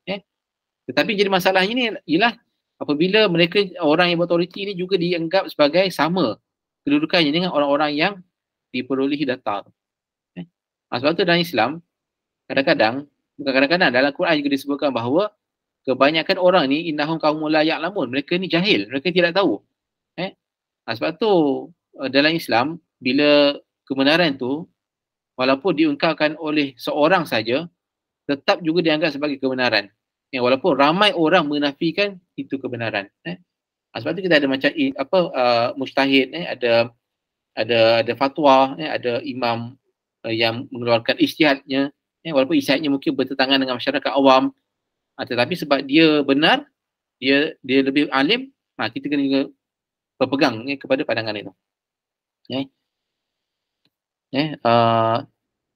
Tetapi jadi masalahnya ni ialah apabila mereka, orang yang berautoriti ni juga dianggap sebagai sama kedudukannya dengan orang-orang yang diperolehi data tu. Sebab tu dalam Islam kadang-kadang, bukan kadang-kadang, dalam Quran juga disebutkan bahawa kebanyakan orang ni innahum qaumun la ya'lamun, mereka ni jahil, mereka tidak tahu. Sebab tu dalam Islam, bila kebenaran tu walaupun diungkapkan oleh seorang saja, tetap juga dianggap sebagai kebenaran. Walaupun ramai orang menafikan itu kebenaran. Sebab tu kita ada macam mujtahid, ada fatwa, ada imam yang mengeluarkan ijtihadnya, walaupun ijtihadnya mungkin bertentangan dengan masyarakat awam, tetapi sebab dia benar, dia lebih alim, kita kena juga berpegang kepada pandangan itu.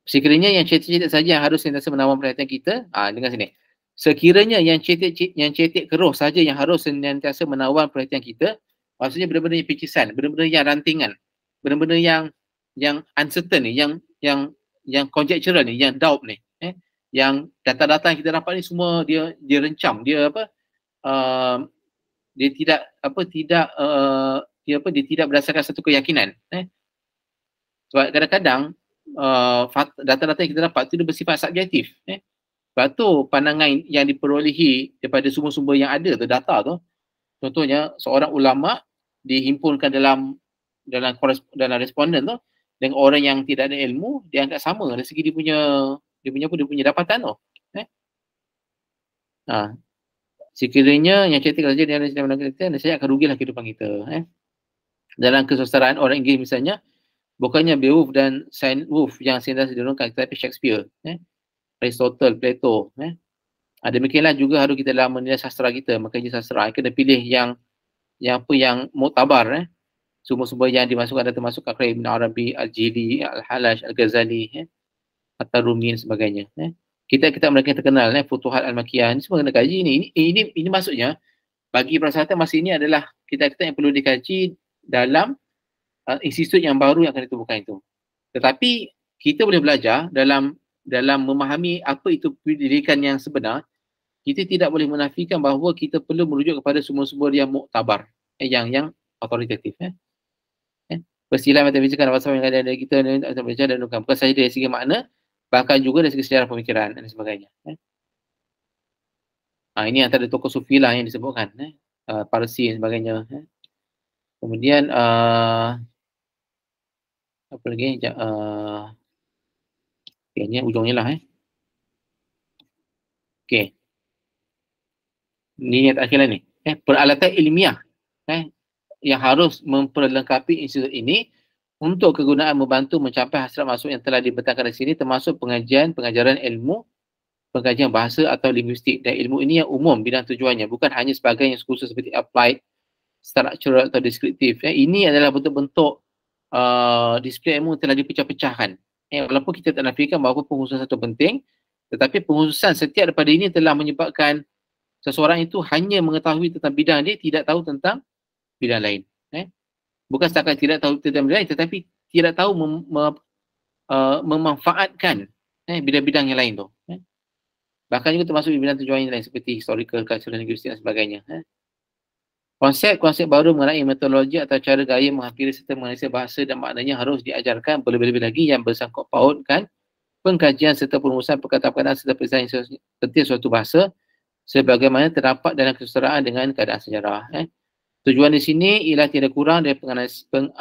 Sekiranya yang cetek-cetek saja yang harus sentiasa menawan perhatian kita, dengar sini. Sekiranya yang cetek keruh saja yang harus sentiasa menawan perhatian kita, maksudnya benda-benda yang picisan, benda-benda yang rantingan, benda-benda yang uncertain ni, yang conjectural ni, yang doubt ni, yang data-data yang kita dapat ni semua dia rencam, dia tidak berdasarkan satu keyakinan. Sebab kadang-kadang data-data yang kita dapat tu dia bersifat subjektif. Sebab tu pandangan yang diperolehi daripada sumber-sumber yang ada tu, data tu, contohnya seorang ulama dihimpunkan dalam responden tu dengan orang yang tidak ada ilmu, dia anggap sama dari segi dia punya dapatan tu. Sekiranya yang cetek saja dia sedang menangkan kita, saya akan rugilah kehidupan kita. Dalam kesusastraan orang Inggeris misalnya, bukannya Beowulf dan Saint-Wolf yang sentiasa direnungkan, tetapi Shakespeare, Aristotle, Plato. Demikianlah juga harus kita dalam menilai sastra kita, mengkaji sastra, kena pilih yang muktabar, sumber-sumber yang dimasukkan dan termasuk karya Ibn Arabi, Al-Jili, Al-Halash, Al-Ghazali, At-Tarumi dan sebagainya. Kita mereka yang terkenal, Futuhat Al-Makiyah, ini semua kena kaji. Ini maksudnya bagi perasaan masa ini adalah kita yang perlu dikaji dalam institut yang baru yang akan ditubuhkan itu. Tetapi kita boleh belajar dalam memahami apa itu pendidikan yang sebenar. Kita tidak boleh menafikan bahawa kita perlu merujuk kepada sumber-sumber yang muktabar, yang autoritatif. Peristilah metafisika dan falsafah yang ada dari kita atau belajar dan bukan sahaja dari segi makna, bahkan juga dari segi sejarah pemikiran dan sebagainya. Ini antara tokoh sufi lah yang disebutkan, Parsi dan sebagainya. Kemudian apa lagi? Ini ujungnya lah. Okey. Ini yang terakhir lah ni. Peralatan ilmiah yang harus memperlengkapi institut ini untuk kegunaan membantu mencapai hasrat maksud yang telah dibentangkan di sini, termasuk pengajaran ilmu, pengkajian bahasa atau linguistik. Dan ilmu ini yang umum bidang tujuannya, bukan hanya sebagai yang khusus seperti applied, structural atau deskriptif. Ini adalah bentuk-bentuk disiplin ilmu telah dipecah-pecahkan. Walaupun kita tak nafikan bahawa pengkhususan itu penting, tetapi pengkhususan setiap daripada ini telah menyebabkan seseorang itu hanya mengetahui tentang bidang dia, tidak tahu tentang bidang lain. Bukan setakat tidak tahu tentang bidang lain, tetapi tidak tahu memanfaatkan bidang-bidang yang lain tu. Bahkan juga termasuk bidang tujuan yang lain seperti historical, cultural, linguistik dan sebagainya. Konsep-konsep baru mengenai metodologi atau cara gaya menghampiri serta menganalisis bahasa dan maknanya harus diajarkan, lebih-lebih lagi yang bersangkut pautkan pengkajian serta perumusan perkataan-perkataan serta peristiwa yang penting suatu bahasa sebagaimana terdapat dalam kesusastraan dengan keadaan sejarah. Tujuan di sini ialah tidak kurang dari penganalisaan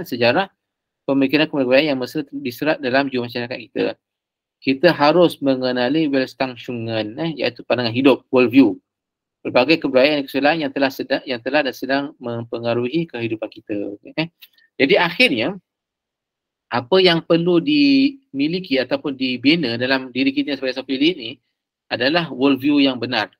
sejarah, pemikiran kebudayaan yang mesti diserat dalam jiwa masyarakat kita. Kita harus mengenali Weltanschauungen, iaitu pandangan hidup, worldview, berbagai kebudayaan dan kesalahan yang telah dan sedang mempengaruhi kehidupan kita. Jadi akhirnya apa yang perlu dimiliki ataupun dibina dalam diri kita sebagai seorang pendidik ni adalah worldview yang benar.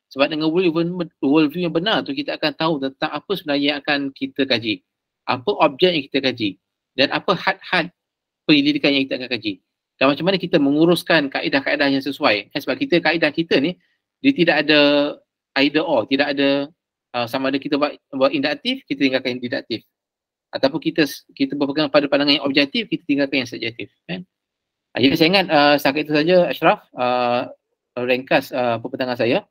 Sebab dengan worldview yang benar tu kita akan tahu tentang apa sebenarnya yang akan kita kaji, apa objek yang kita kaji, dan apa had-had pendidikan yang kita akan kaji, dan macam mana kita menguruskan kaedah-kaedah yang sesuai. Sebab kaedah kita ni dia tidak ada either or, tidak ada sama ada kita buat induktif, kita tinggalkan didaktif, ataupun kita berpegang pada pandangan yang objektif, kita tinggalkan yang subjektif. Jadi saya ingat setakat itu saja Ashraf, ringkas perpetangan saya.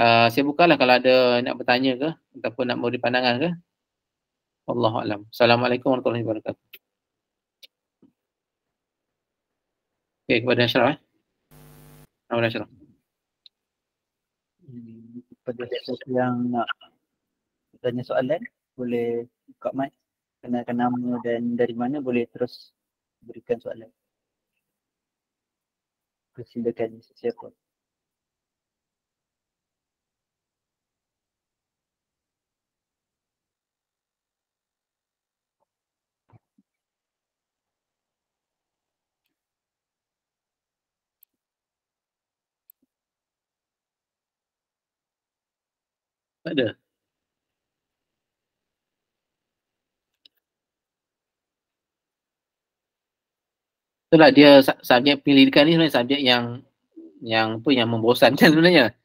Saya bukalah kalau ada nak bertanya ke ataupun nak memberi pandangan ke. Wallahualam. Assalamualaikum warahmatullahi wabarakatuh. Okey, kepada Ashraf. Kepada Ashraf. Pada siapa yang nak tanya soalan, boleh buka mic, kenalkan nama dan dari mana, boleh terus berikan soalan. Persilakan sesiapa. Tak ada. Itulah dia subjek pendidikan ni sebenarnya subjek yang membosankan sebenarnya.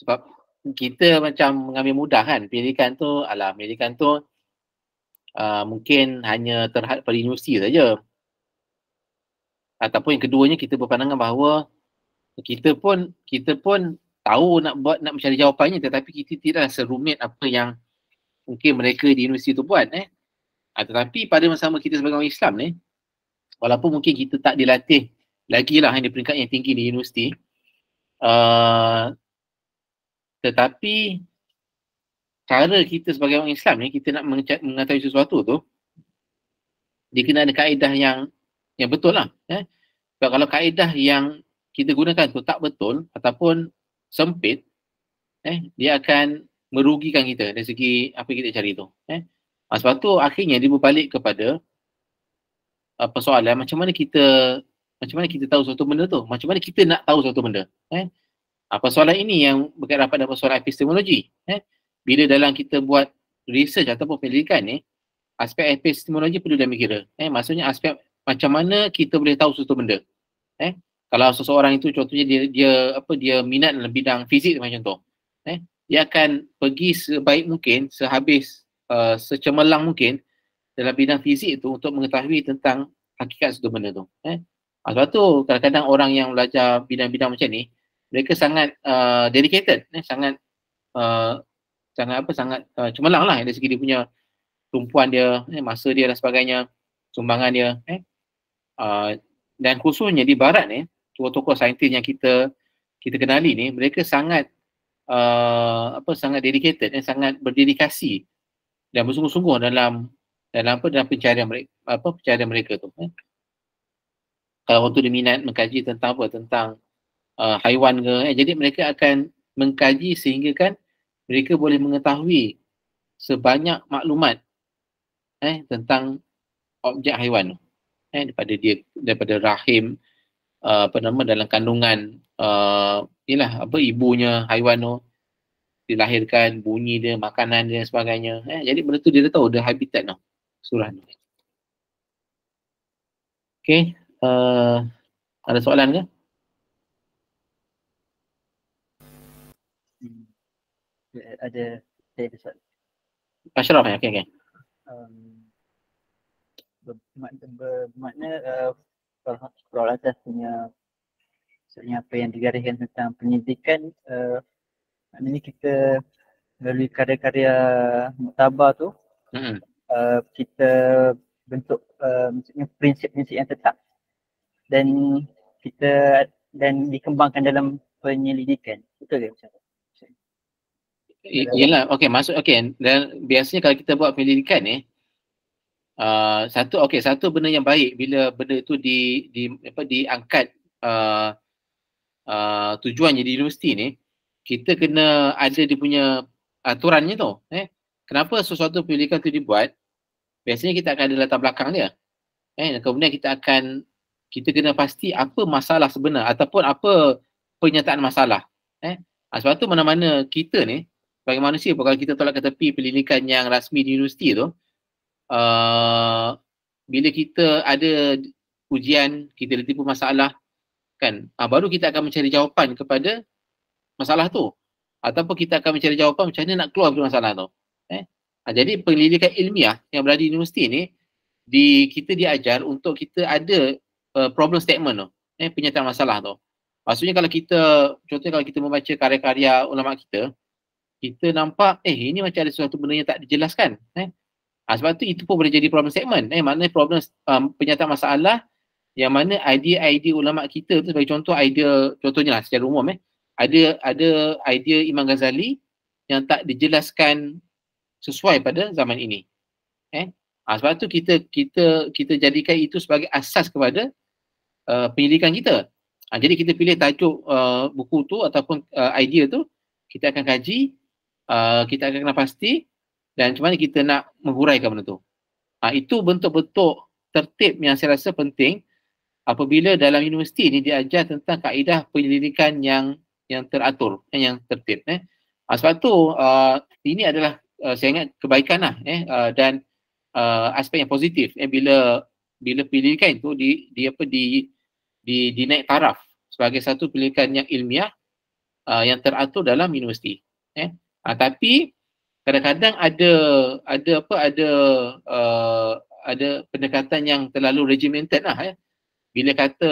Sebab kita macam mengambil mudah kan, pendidikan tu mungkin hanya terhad pada universiti saja. Ataupun yang keduanya, kita berpandangan bahawa kita pun tahu nak mencari jawapannya, tetapi kita tidak serumit apa yang mungkin mereka di universiti tu buat. Tetapi pada masa sama kita sebagai orang Islam ni, walaupun mungkin kita tak dilatih lagi lah di peringkat yang tinggi di universiti, tetapi cara kita sebagai orang Islam ni, kita nak mengetahui sesuatu tu, dia kena ada kaedah yang betul lah. Sebab kalau kaedah yang kita gunakan tu tak betul ataupun sempit, dia akan merugikan kita dari segi apa yang kita cari tu. Sebab tu akhirnya dia berbalik kepada persoalan macam mana kita tahu suatu benda tu, macam mana kita nak tahu suatu benda. Persoalan ini yang berkaitan pada persoalan epistemologi. Bila dalam kita buat research ataupun pendidikan ni, aspek epistemologi perlu diambil kira. Maksudnya aspek macam mana kita boleh tahu suatu benda. Kalau seseorang itu contohnya dia minat dalam bidang fizik macam contoh, dia akan pergi sebaik mungkin, secemerlang mungkin dalam bidang fizik itu untuk mengetahui tentang hakikat suatu benda tu. Sebab tu kadang-kadang orang yang belajar bidang-bidang macam ni, mereka sangat dedicated, sangat cemerlang lah dari segi dia punya tumpuan dia, masa dia dan sebagainya, sumbangan dia. Dan khususnya di barat ni, tokoh-tokoh saintis yang kita kenali ni, mereka sangat sangat dedicated, sangat berdedikasi dan bersungguh-sungguh dalam pencarian mereka tu. Kalau orang tu dia minat mengkaji tentang haiwan ke, jadi mereka akan mengkaji sehingga kan mereka boleh mengetahui sebanyak maklumat tentang objek haiwan tu, daripada rahim dalam kandungan ibunya haiwan tu dilahirkan, bunyi dia, makanan dia dan sebagainya. Jadi benda tu dia dah tahu, dia habitat tu, surah tu. Okay, ada soalan ke? Ada soalan. Ashraf, okay. Bermakna Prolatas punya apa yang digariskan tentang pendidikan, maknanya kita melalui karya-karya muktabar tu, kita bentuk maksudnya prinsip-prinsip yang tetap dan dikembangkan dalam penyelidikan. Betul ke macam tu? Yalah, dan biasanya kalau kita buat penyelidikan ni, satu benda yang baik bila benda itu diangkat tujuannya di universiti ni, kita kena ada dia punya aturannya tu. Kenapa sesuatu pendidikan tu dibuat? Biasanya kita akan ada latar belakang dia. Kemudian kita kena pasti apa masalah sebenar ataupun apa penyataan masalah. Sebab tu mana-mana kita ni sebagai manusia, kalau kita tolak ke tepi pendidikan yang rasmi di universiti tu, bila kita ada ujian, kita ditipu masalah, kan, baru kita akan mencari jawapan kepada masalah tu, ataupun kita akan mencari jawapan macam mana nak keluar dari masalah tu. Jadi pendidikan ilmiah yang berada di universiti ni, kita diajar untuk kita ada problem statement tu, penyataan masalah tu. Maksudnya contohnya kalau kita membaca karya-karya ulama kita nampak ini macam ada sesuatu benda yang tak dijelaskan. Sebab tu itu pun boleh jadi problem statement. Maknanya problem penyataan masalah yang mana idea-idea ulama kita tu, sebagai contohnya lah secara umum, ada idea Imam Ghazali yang tak dijelaskan sesuai pada zaman ini. Sebab tu kita jadikan itu sebagai asas kepada pendidikan kita. Jadi kita pilih tajuk buku tu ataupun idea tu, kita akan kaji, kita akan kena pasti dan macam mana kita nak menghuraikan benda tu. Itu bentuk-bentuk tertib yang saya rasa penting apabila dalam universiti ni diajar tentang kaedah penyelidikan yang teratur, yang tertib. Sebab tu ini adalah saya ingat kebaikan lah, dan aspek yang positif bila pendidikan itu dinaik taraf sebagai satu pendidikan yang ilmiah yang teratur dalam universiti. Tapi kadang-kadang ada pendekatan yang terlalu regimented lah. Bila kata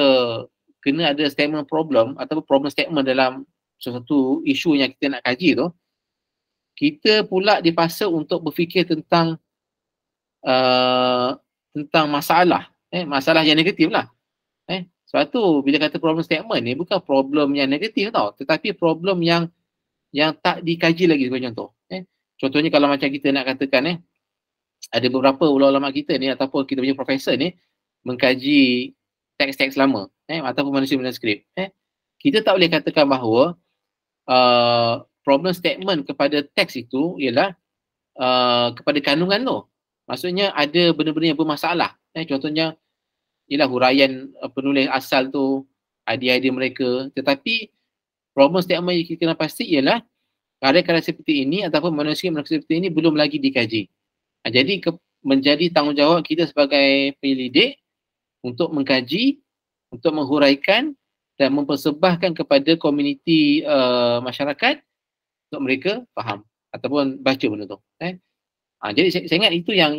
kena ada statement problem ataupun problem statement dalam sesuatu isu yang kita nak kaji tu, kita pula dipaksa untuk berfikir tentang masalah, masalah yang negatif lah. Sebab tu bila kata problem statement ni bukan problem yang negatif tau, tetapi problem yang tak dikaji lagi sebagai contoh. Contohnya kalau macam kita nak katakan ada beberapa ulama kita ni ataupun kita punya profesor ni mengkaji teks-teks lama ataupun manusia manuskrip. Kita tak boleh katakan bahawa problem statement kepada teks itu ialah kepada kandungan tu. Maksudnya ada benda-benda yang bermasalah. Contohnya ialah huraian penulis asal tu, idea-idea mereka. Tetapi problem statement yang kita kena pasti ialah karya-karya seperti ini ataupun manusia seperti ini belum lagi dikaji. Jadi menjadi tanggungjawab kita sebagai penyelidik untuk mengkaji, untuk menghuraikan dan mempersembahkan kepada komuniti masyarakat untuk mereka faham ataupun baca benda tu. Jadi saya ingat itu yang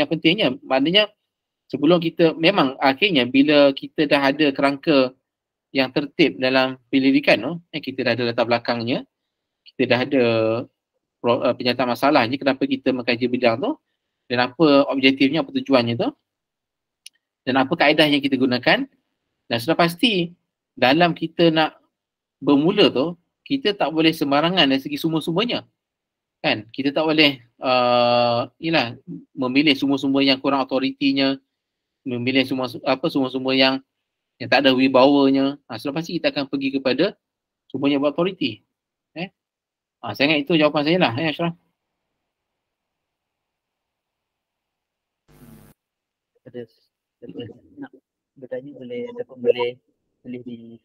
pentingnya. Maknanya sebelum kita, memang akhirnya bila kita dah ada kerangka yang tertib dalam penyelidikan tu, kita dah ada latar belakangnya, kita dah ada penyataan masalahnya, kenapa kita mengkaji bidang tu dan apa objektifnya, apa tujuannya tu dan apa kaedah yang kita gunakan. Dan sudah pasti dalam kita nak bermula tu, kita tak boleh sembarangan dari segi sumber-sumbernya. Kan? Kita tak boleh memilih sumber-sumber yang kurang autoritinya, memilih sumber-sumber yang tak ada wibawanya. Sudah pasti kita akan pergi kepada sumber yang berautoriti. Saya ingat itu jawapan saya lah, Ashraf. Ada nak bertanya boleh ataupun boleh tulis di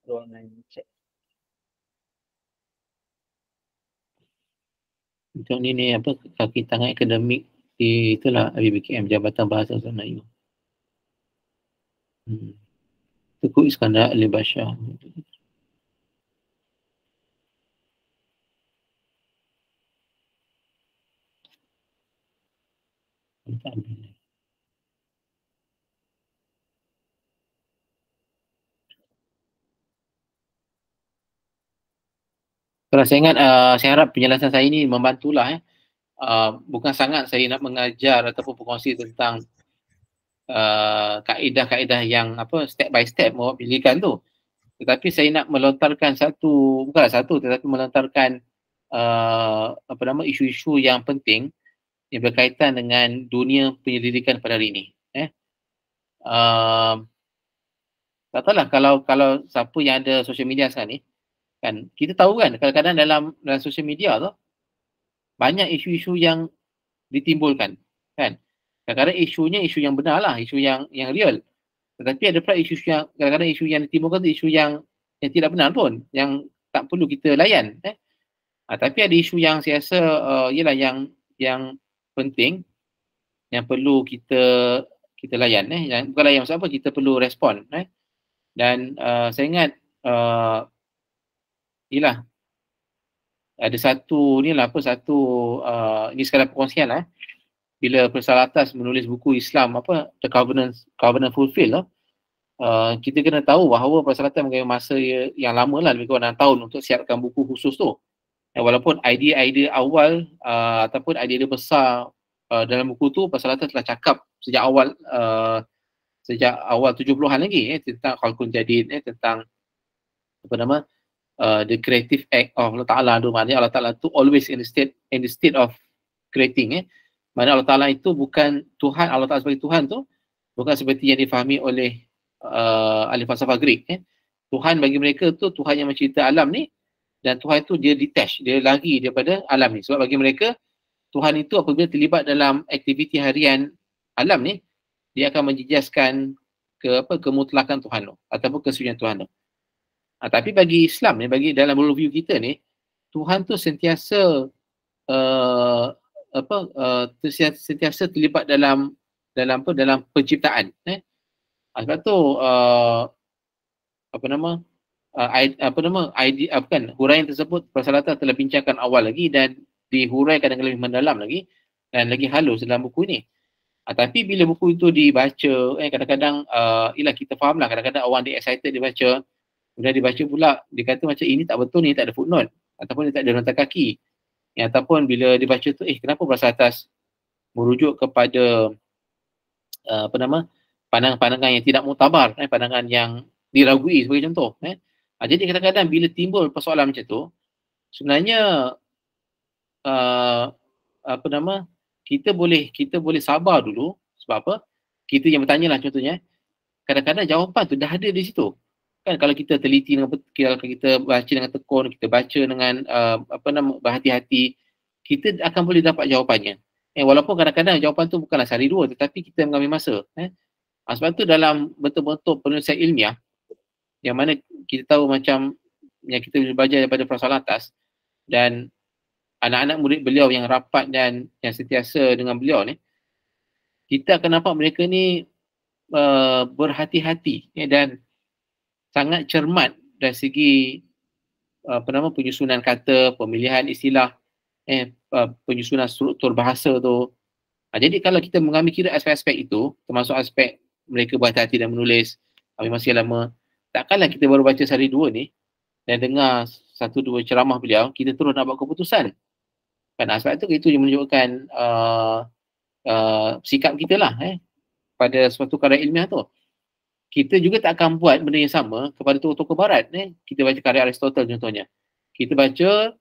ruangan chat. Untuk ni kaki tangan akademik di itulah IBKM, Jabatan Bahasa Melayu. Tengku Iskandar Ali Bashar. Kalau saya ingat, saya harap penjelasan saya ini membantulah. Bukan sangat saya nak mengajar ataupun berkongsi tentang kaedah-kaedah yang step by step bawa pendidikan tu. Tetapi saya nak melontarkan tetapi melontarkan isu-isu yang penting yang berkaitan dengan dunia penyelidikan pada hari ini. Tak tahulah kalau siapa yang ada social media sekarang ni, kan, kita tahu kan kadang-kadang dalam social media tu banyak isu-isu yang ditimbulkan, kan. Kadang-kadang isunya isu yang benar lah, isu yang real. Tetapi ada pula isu yang kadang-kadang isu yang ditimbulkan tu isu yang tidak benar pun, yang tak perlu kita layan. Tapi ada isu yang saya rasa ialah yang penting, yang perlu kita layan. Yang bukan layan maksud apa, kita perlu respon. Dan saya ingat ialah ada satu ni lah apa, satu ini sekadar perkongsian lah. Bila Persalat Atas menulis buku Islam apa, The Covenant Fulfilled, kita kena tahu bahawa Persalat Atas mengambil masa yang lama lah, lebih kurang 6 tahun untuk siapkan buku khusus tu. Walaupun idea awal ataupun idea besar dalam buku tu Persalat Atas telah cakap sejak awal 70-an lagi tentang Khalqun Jadid, tentang apa nama the creative act of Allah Ta'ala. Maknanya Allah Ta'ala tu always in the state of creating. Maknanya Allah Ta'ala itu bukan Tuhan, Allah Ta'ala sebagai Tuhan tu bukan seperti yang difahami oleh ahli falsafah Greek. Tuhan bagi mereka tu Tuhan yang mencipta alam ni, dan Tuhan itu dia detach, dia lari daripada alam ni. Sebab bagi mereka Tuhan itu apabila terlibat dalam aktiviti harian alam ni, dia akan menjejaskan kemutlakan Tuhan tu ataupun kesucian Tuhan tu. Tapi bagi Islam ni, bagi dalam worldview kita ni, Tuhan tu sentiasa sentiasa terlibat dalam penciptaan. Sebab tu huraian tersebut Persalat Atas telah bincangkan awal lagi dan dihuraikan dengan lebih mendalam lagi dan lagi halus dalam buku ini. Tapi bila buku itu dibaca, kadang-kadang ialah kita faham lah, kadang-kadang orang dia excited dia baca, kemudian dibaca pula dia kata macam ini tak betul, ni tak ada footnote ataupun ni tak ada nota kaki. Ataupun bila dibaca tu kenapa Persalat Atas merujuk kepada pandangan-pandangan yang tidak muktabar, pandangan yang diragui sebagai contoh. Jadi kadang-kadang bila timbul persoalan macam tu, sebenarnya kita boleh sabar dulu. Sebab apa? Kita yang bertanya lah contohnya, kadang-kadang jawapan tu dah ada di situ. Kan kalau kita teliti dengan kalau kita baca dengan tekun, kita baca dengan berhati-hati, kita akan boleh dapat jawapannya. Walaupun kadang-kadang jawapan tu bukanlah sehari dua, tetapi kita mengambil masa. Sebab tu dalam bentuk-bentuk penulisan ilmiah, yang mana kita tahu macam yang kita belajar daripada Persalat Atas dan anak-anak murid beliau yang rapat dan yang sentiasa dengan beliau ni, kita akan nampak mereka ni berhati-hati dan sangat cermat dari segi penyusunan kata, pemilihan istilah, penyusunan struktur bahasa tu. Jadi kalau kita mengambil kira aspek-aspek itu, termasuk aspek mereka berhati-hati dan menulis ambil masa lama, takkanlah kita baru baca sehari dua ni dan dengar satu dua ceramah beliau, kita terus nak buat keputusan. Kan sebab itu yang menunjukkan sikap kita lah pada suatu karya ilmiah tu. Kita juga tak akan buat benda yang sama kepada tokoh-tokoh barat. Kita baca karya Aristotle contohnya. Kita baca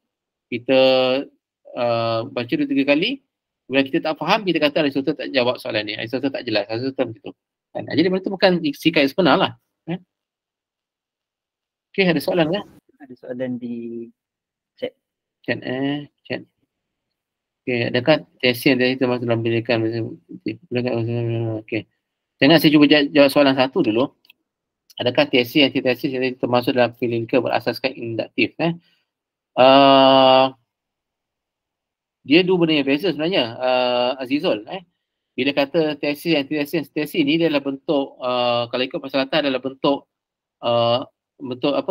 2-3 kali, bila kita tak faham, kita kata Aristotle tak jawab soalan ni, Aristotle tak jelas, Aristotle begitu. Jadi benda tu bukan sikap yang sebenar lah. Okey, ada soalan kan? Ada soalan di chat. Chat. Okey, adakah tesis yang kita masuk dalam pendidikan? Okey. Jangan saya cuba jawab soalan satu dulu. Adakah tesis, antitesis yang termasuk dalam pendidikan berasaskan induktif? Dia dua benda yang berbeza sebenarnya, Azizul. Bila kata tesis, antitesis ni dia adalah bentuk, kalau ikut Persalat Atas adalah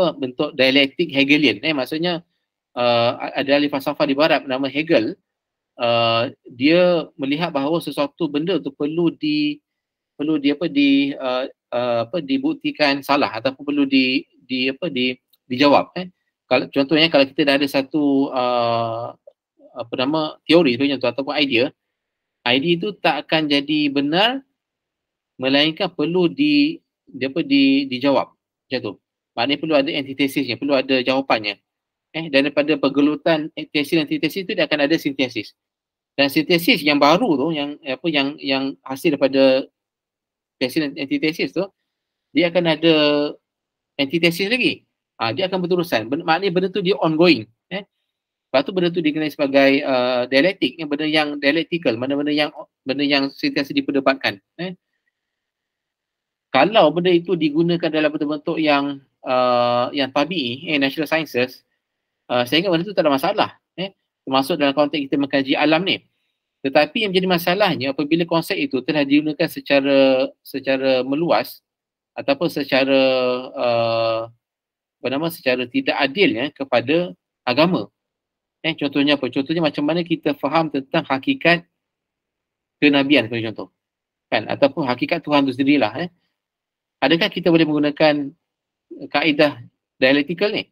bentuk dialektik Hegelian. Maksudnya ada ahli falsafah di barat bernama Hegel. Dia melihat bahawa sesuatu benda tu perlu dibuktikan salah ataupun perlu dijawab. Kalau contohnya kalau kita dah ada satu teori sebenarnya tu ataupun idea itu tak akan jadi benar melainkan perlu dijawab macam tu. Maknanya perlu ada antitesisnya, perlu ada jawapannya. Dan daripada pergelutan tesis dan antitesis tu dia akan ada sintesis. Dan sintesis yang baru tu yang hasil daripada tesis dan antitesis tu, dia akan ada antitesis lagi. Dia akan berterusan. Maknanya benda tu dia ongoing. Lepas tu benda tu dikenali sebagai dialektik, benda yang dialektikal, benda-benda yang benda yang sentiasa diperdebatkan. Kalau benda itu digunakan dalam bentuk-bentuk yang tabi'i, natural sciences, saya ingat benda itu tak ada masalah. Termasuk dalam konteks kita mengkaji alam ni. Tetapi yang menjadi masalahnya apabila konsep itu telah digunakan secara meluas ataupun secara secara tidak adil kepada agama. Contohnya apa? Contohnya macam mana kita faham tentang hakikat kenabian, sebagai contoh. Kan? Ataupun hakikat Tuhan itu sendirilah. Adakah kita boleh menggunakan kaedah dialektikal ni?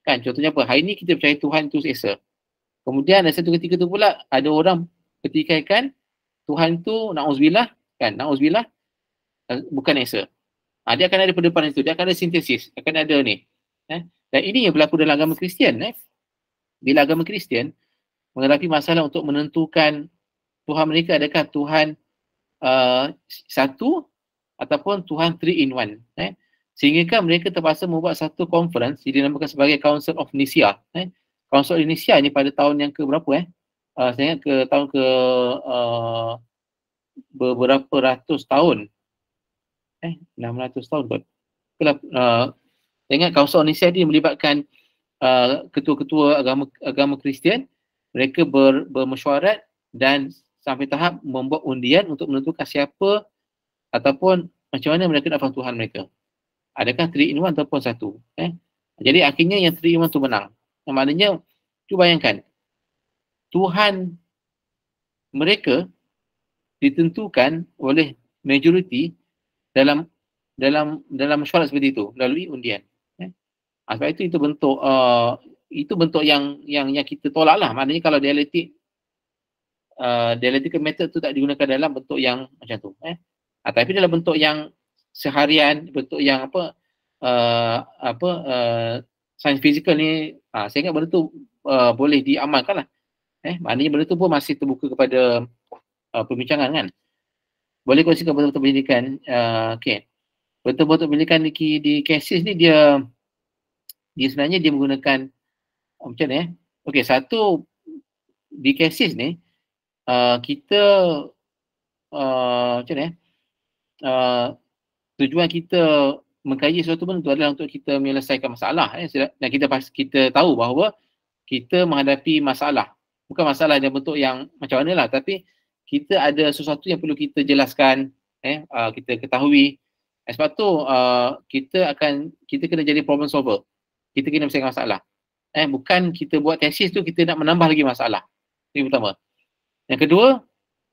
Kan? Contohnya apa? Hari ni kita percaya Tuhan itu Esa. Kemudian ada satu ketika tu pula ada orang ketikaikan Tuhan itu na'udzubillah, kan? Na'udzubillah bukan Esa. Dia akan ada perdebatan itu, dia akan ada sintesis, akan ada ni. Dan ini yang berlaku dalam agama Kristian. Bila agama Kristian menghadapi masalah untuk menentukan Tuhan mereka, adakah Tuhan satu ataupun Tuhan 3 in 1. Sehingga mereka terpaksa membuat satu conference yang dinamakan sebagai Council of Nicaea. Council of Nicaea ni pada tahun yang ke berapa saya ingat ke tahun ke beberapa ratus tahun. 600 tahun kot. Saya ingat Council of Nicaea dia melibatkan ketua-ketua agama Kristian. Mereka bermesyuarat dan sampai tahap membuat undian untuk menentukan siapa ataupun macam mana mereka nak faham Tuhan mereka. Adakah 3 in 1 ataupun satu. Jadi akhirnya yang 3 in 1 tu menang. Maknanya, cuba bayangkan, Tuhan mereka ditentukan oleh majoriti dalam mesyuarat seperti itu melalui undian. Sebab itu bentuk yang kita tolak lah. Maknanya kalau dialektikal method tu tak digunakan dalam bentuk yang macam tu. Tapi dalam bentuk yang seharian, bentuk yang sains fizikal ni, saya ingat benda tu boleh diamalkan lah. Maknanya benda tu pun masih terbuka kepada perbincangan kan. Boleh kongsikan betul-betul pendidikan. Okay. Betul-betul pendidikan di cases ni dia sebenarnya dia menggunakan macam ni Okay, satu di cases ni kita macam ni tujuan kita mengkaji sesuatu benda tu adalah untuk kita menyelesaikan masalah. Dan kita tahu bahawa kita menghadapi masalah. Bukan masalah dalam bentuk yang macam mana lah, tapi kita ada sesuatu yang perlu kita jelaskan, kita ketahui. Sebab tu kita kena jadi problem solver. Kita kena menyelesaikan masalah. Bukan kita buat tesis tu kita nak menambah lagi masalah. Ini pertama. Yang kedua,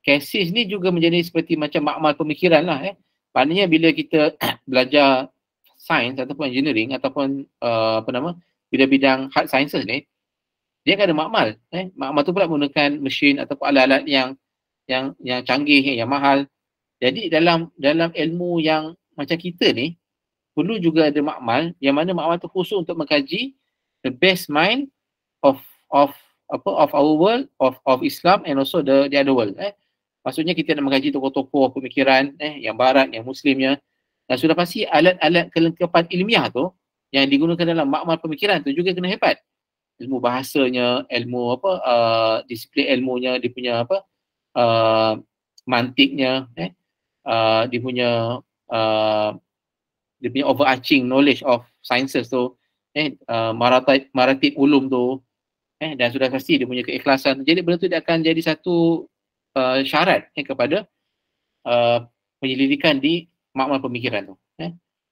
tesis ni juga menjadi seperti macam makmal pemikiran lah. Maknanya bila kita belajar sains ataupun engineering ataupun bidang hard sciences ni, dia akan ada makmal. Makmal tu pula menggunakan mesin ataupun alat-alat yang canggih, yang mahal. Jadi dalam ilmu yang macam kita ni, perlu juga ada makmal, yang mana makmal tu khusus untuk mengkaji the best mind of our world, of Islam and also the other world. Maksudnya kita nak mengkaji tokoh-tokoh pemikiran yang barat, yang muslimnya. Dan sudah pasti alat-alat kelengkapan ilmiah tu yang digunakan dalam makmal pemikiran tu juga kena hebat. Ilmu bahasanya, ilmu disiplin ilmunya, dia punya mantiknya, dia punya overarching knowledge of sciences tu, maratib ulum tu, dan sudah pasti dia punya keikhlasan. Jadi benda tu dia akan jadi satu syarat kepada penyelidikan di makmal pemikiran tu.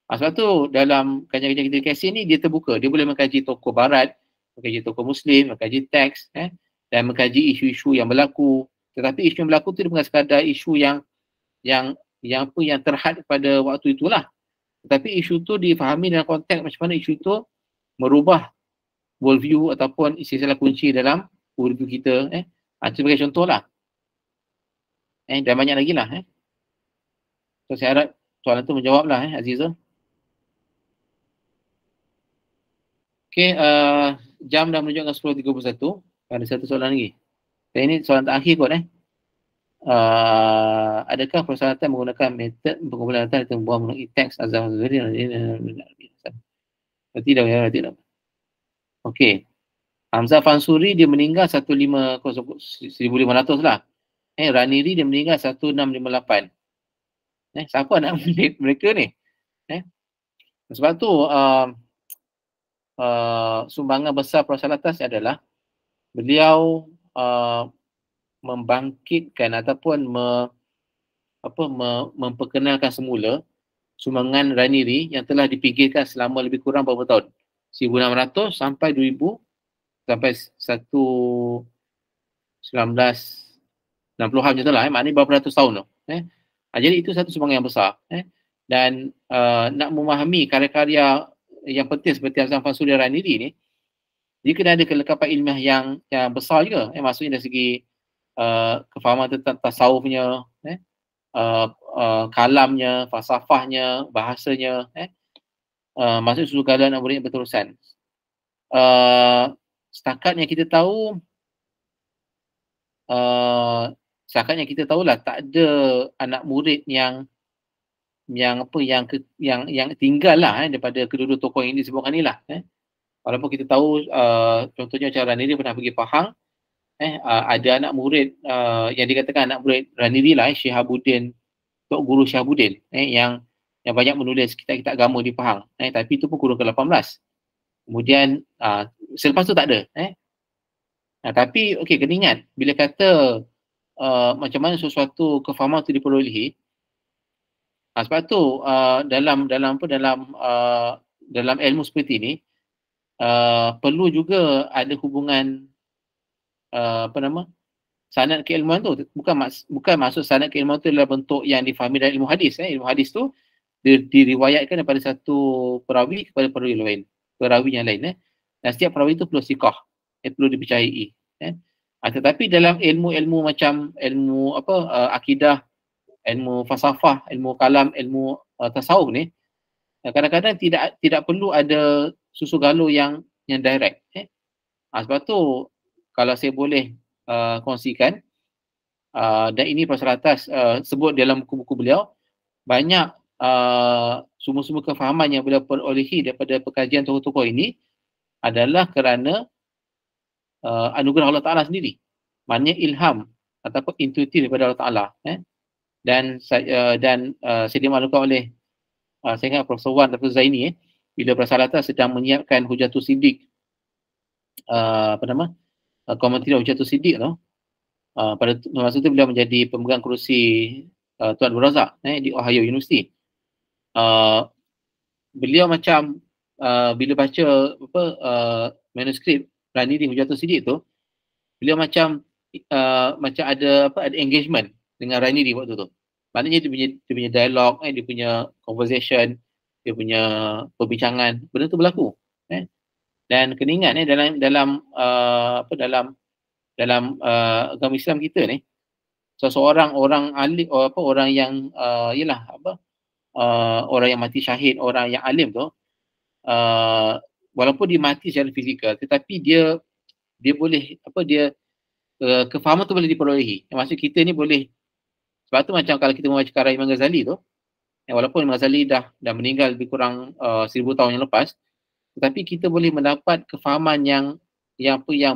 Sebab tu dalam kajian-kajian kita KC ni dia terbuka, dia boleh mengkaji tokoh barat, mengkaji tokoh muslim, mengkaji teks, dan mengkaji isu-isu yang berlaku. Tetapi isu yang berlaku tu dia bukan sekadar isu yang terhad pada waktu itulah. Tetapi isu tu difahami dalam konteks macam mana isu itu merubah worldview ataupun istilah kunci dalam worldview kita. Sebagai contoh lah. Dan banyak lagi lah. So saya harap soalan tu menjawab lah Aziza. Okay, jam dah menunjukkan 10.31. Ada satu soalan lagi. Dan ini soalan terakhir kot adakah persyaratan menggunakan metod pengumpulan data yang terbuang melalui teks azam tidak. Okey. Hamzah Fansuri dia meninggal 1500 lah. Raniri dia meninggal 1658. Siapa anak murid mereka ni? Sebab tu sumbangan besar Profesor Alatas adalah beliau membangkitkan ataupun memperkenalkan semula sumbangan Raniri yang telah dipikirkan selama lebih kurang berapa tahun? 1600 sampai 2000 sampai 1960-an macam tu lah. Maknanya berapa ratus tahun tu. Jadi itu satu sumbangan yang besar. Dan nak memahami karya-karya yang penting seperti Azam Fansuri Raniri ni, dia kena ada kelengkapan ilmiah yang besar juga. Maksudnya dari segi kefahaman tentang tasawufnya, kalamnya, falsafahnya, bahasanya, maksudnya segala nak murid yang berterusan. Setakat yang kita tahu, tahulah tak ada anak murid yang tinggal lah daripada kedua-dua tokoh yang disebutkan ni lah. Walaupun kita tahu contohnya macam Raniri pernah pergi Pahang, ada anak murid yang dikatakan anak murid Raniri lah, Syihabuddin, Tok Guru Syihabuddin, yang banyak menulis kitab-kitab agama di Pahang. Tapi itu pun kurun ke-18. Kemudian selepas tu tak ada. Tapi okey, kena ingat bila kata macam mana sesuatu kefahaman itu diperolehi, sebab tu dalam ilmu seperti ini perlu juga ada hubungan sanad keilmuan tu. Bukan maksud sanad keilmuan tu adalah bentuk yang difahami dari ilmu hadis. Ilmu hadis tu diriwayatkan daripada satu perawi kepada perawi yang lain. Dan setiap perawi itu perlu siqah, perlu dipercayai. Tetapi dalam ilmu-ilmu macam ilmu akidah, ilmu falsafah, ilmu kalam, ilmu tasawuf ni, kadang-kadang tidak perlu ada susu galuh yang direct. Sebab tu kalau saya boleh kongsikan, dan ini Profesor Alatas sebut dalam buku-buku beliau, banyak sumber-sumber kefahaman yang beliau perolehi daripada pekajian tokoh-tokoh ini adalah kerana anugerah Allah Ta'ala sendiri. Maknanya ilham ataupun intuitif daripada Allah Ta'ala. Dan saya dimaklumkan oleh saya ingat Profesor Wan Dr. Zaini, bila Profesor Alatas sedang menyiapkan Hujatul Siddiq, komentari Hujatul Siddiq tu, pada masa itu beliau menjadi pemegang kerusi Tuan Abdul Razak di Ohio University. Beliau macam bila baca manuskrip Raniri Hujatul Siddiq tu, beliau macam ada engagement dengan Raniri waktu tu. Maknanya dia punya dialog, dia punya conversation, dia punya perbincangan, benda tu berlaku. Dan kena ingat dalam agama Islam kita ni, seseorang orang alim, orang yang orang yang mati syahid, orang yang alim tu, walaupun dia mati secara fizikal, tetapi dia boleh kefahaman tu boleh diperolehi. Maksud kita ni boleh, sebab tu macam kalau kita membaca karya Imam Ghazali tu, walaupun Imam Ghazali dah meninggal lebih kurang 1000 tahun yang lepas, tetapi kita boleh mendapat kefahaman yang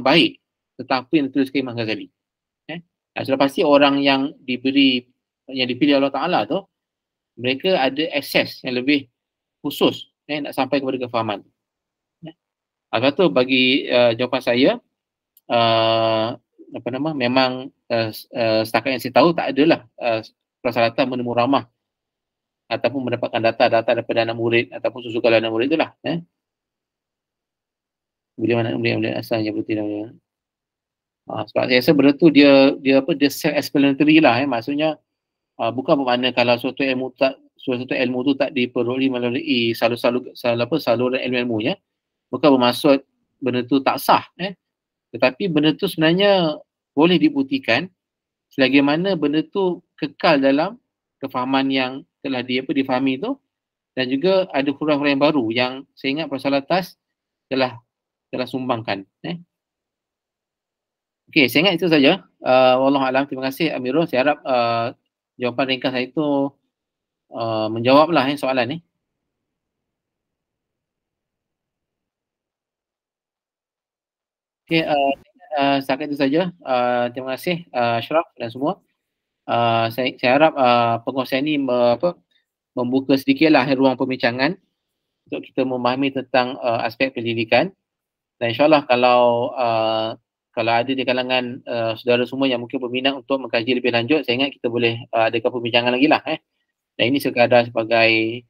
baik tentang apa yang dituliskan Imam Ghazali. Sudah pasti orang yang dipilih Allah Ta'ala tu, mereka ada akses yang lebih khusus nak sampai kepada kefahaman. Sebab tu bagi jawapan saya, memang setakat yang saya tahu tak adalah persyaratan menemu ramah ataupun mendapatkan data-data daripada anak murid ataupun susukan anak murid itulah. Bila anak murid asalnya bertindak. Sebab saya rasa benda tu dia self-explanatory lah. Maksudnya bukan bermakna kalau suatu ilmu tu tak diperolehi melalui saluran ilmu-ilmunya, bukan bermaksud benda tu tak sah. Tetapi benda tu sebenarnya boleh dibuktikan selagi mana benda tu kekal dalam kefahaman yang telah difahami tu, dan juga ada huruf-huruf yang baru yang saya ingat Profesor Alatas telah sumbangkan. Okey, saya ingat itu saja. Wallahualam. Terima kasih Amirul. Saya harap jawapan ringkas saya itu menjawablah soalan ni. Okey, setakat itu saja. Terima kasih Ashraf dan semua. Saya harap pengurusan ini membuka sedikitlah ruang perbincangan untuk kita memahami tentang aspek pendidikan. Dan insyaAllah kalau ada di kalangan saudara semua yang mungkin berminat untuk mengkaji lebih lanjut, saya ingat kita boleh adakan perbincangan lagi lah. Dan ini sekadar sebagai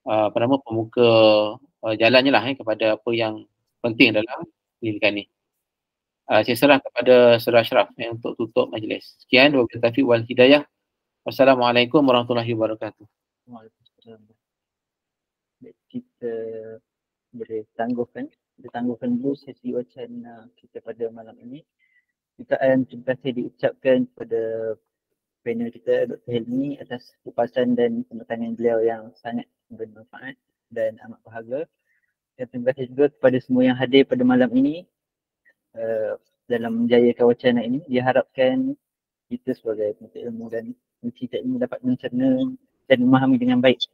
pembuka jalannya lah kepada apa yang penting dalam pendidikan ni. Saya serah kepada Saudara Ashraf untuk tutup majlis. Sekian, wabillahi taufiq wal hidayah. Wassalamualaikum warahmatullahi wabarakatuh. Waalaikumsalam. Kita boleh tangguhkan dulu sesi wacana kita pada malam ini. Jutaan terima kasih diucapkan kepada panel kita Dr. Helmi atas kupasan dan penekangan beliau yang sangat bermanfaat dan amat berharga. Dan terima kasih juga kepada semua yang hadir pada malam ini dalam menjayakan wacana ini. Diharapkan kita sebagai penuntut ilmu dan pencipta ilmu dapat mencerna dan memahami dengan baik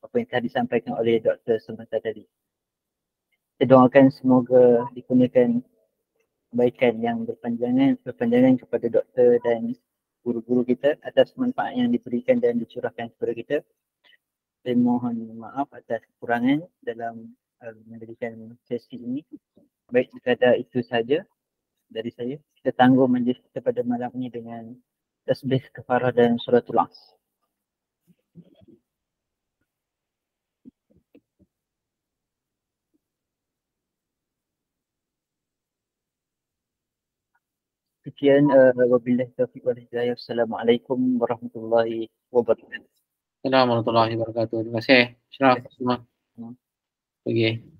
apa yang telah disampaikan oleh Dr. semasa tadi. Kita doakan semoga dikurniakan kebaikan yang berpanjangan kepada doktor dan guru-guru kita atas manfaat yang diberikan dan dicurahkan kepada kita. Saya mohon maaf atas kekurangan dalam memberikan sesi ini. Baik, sekadar itu saja dari saya. Kita tangguh majlis kita pada malam ini dengan tasbih kafarah dan suratul As. Sekian, wabillahi taufiq wal hidayah. Assalamualaikum warahmatullahi wabarakatuh. Assalamualaikum warahmatullahi wabarakatuh. Terima kasih. Ashraf semua. Pergi.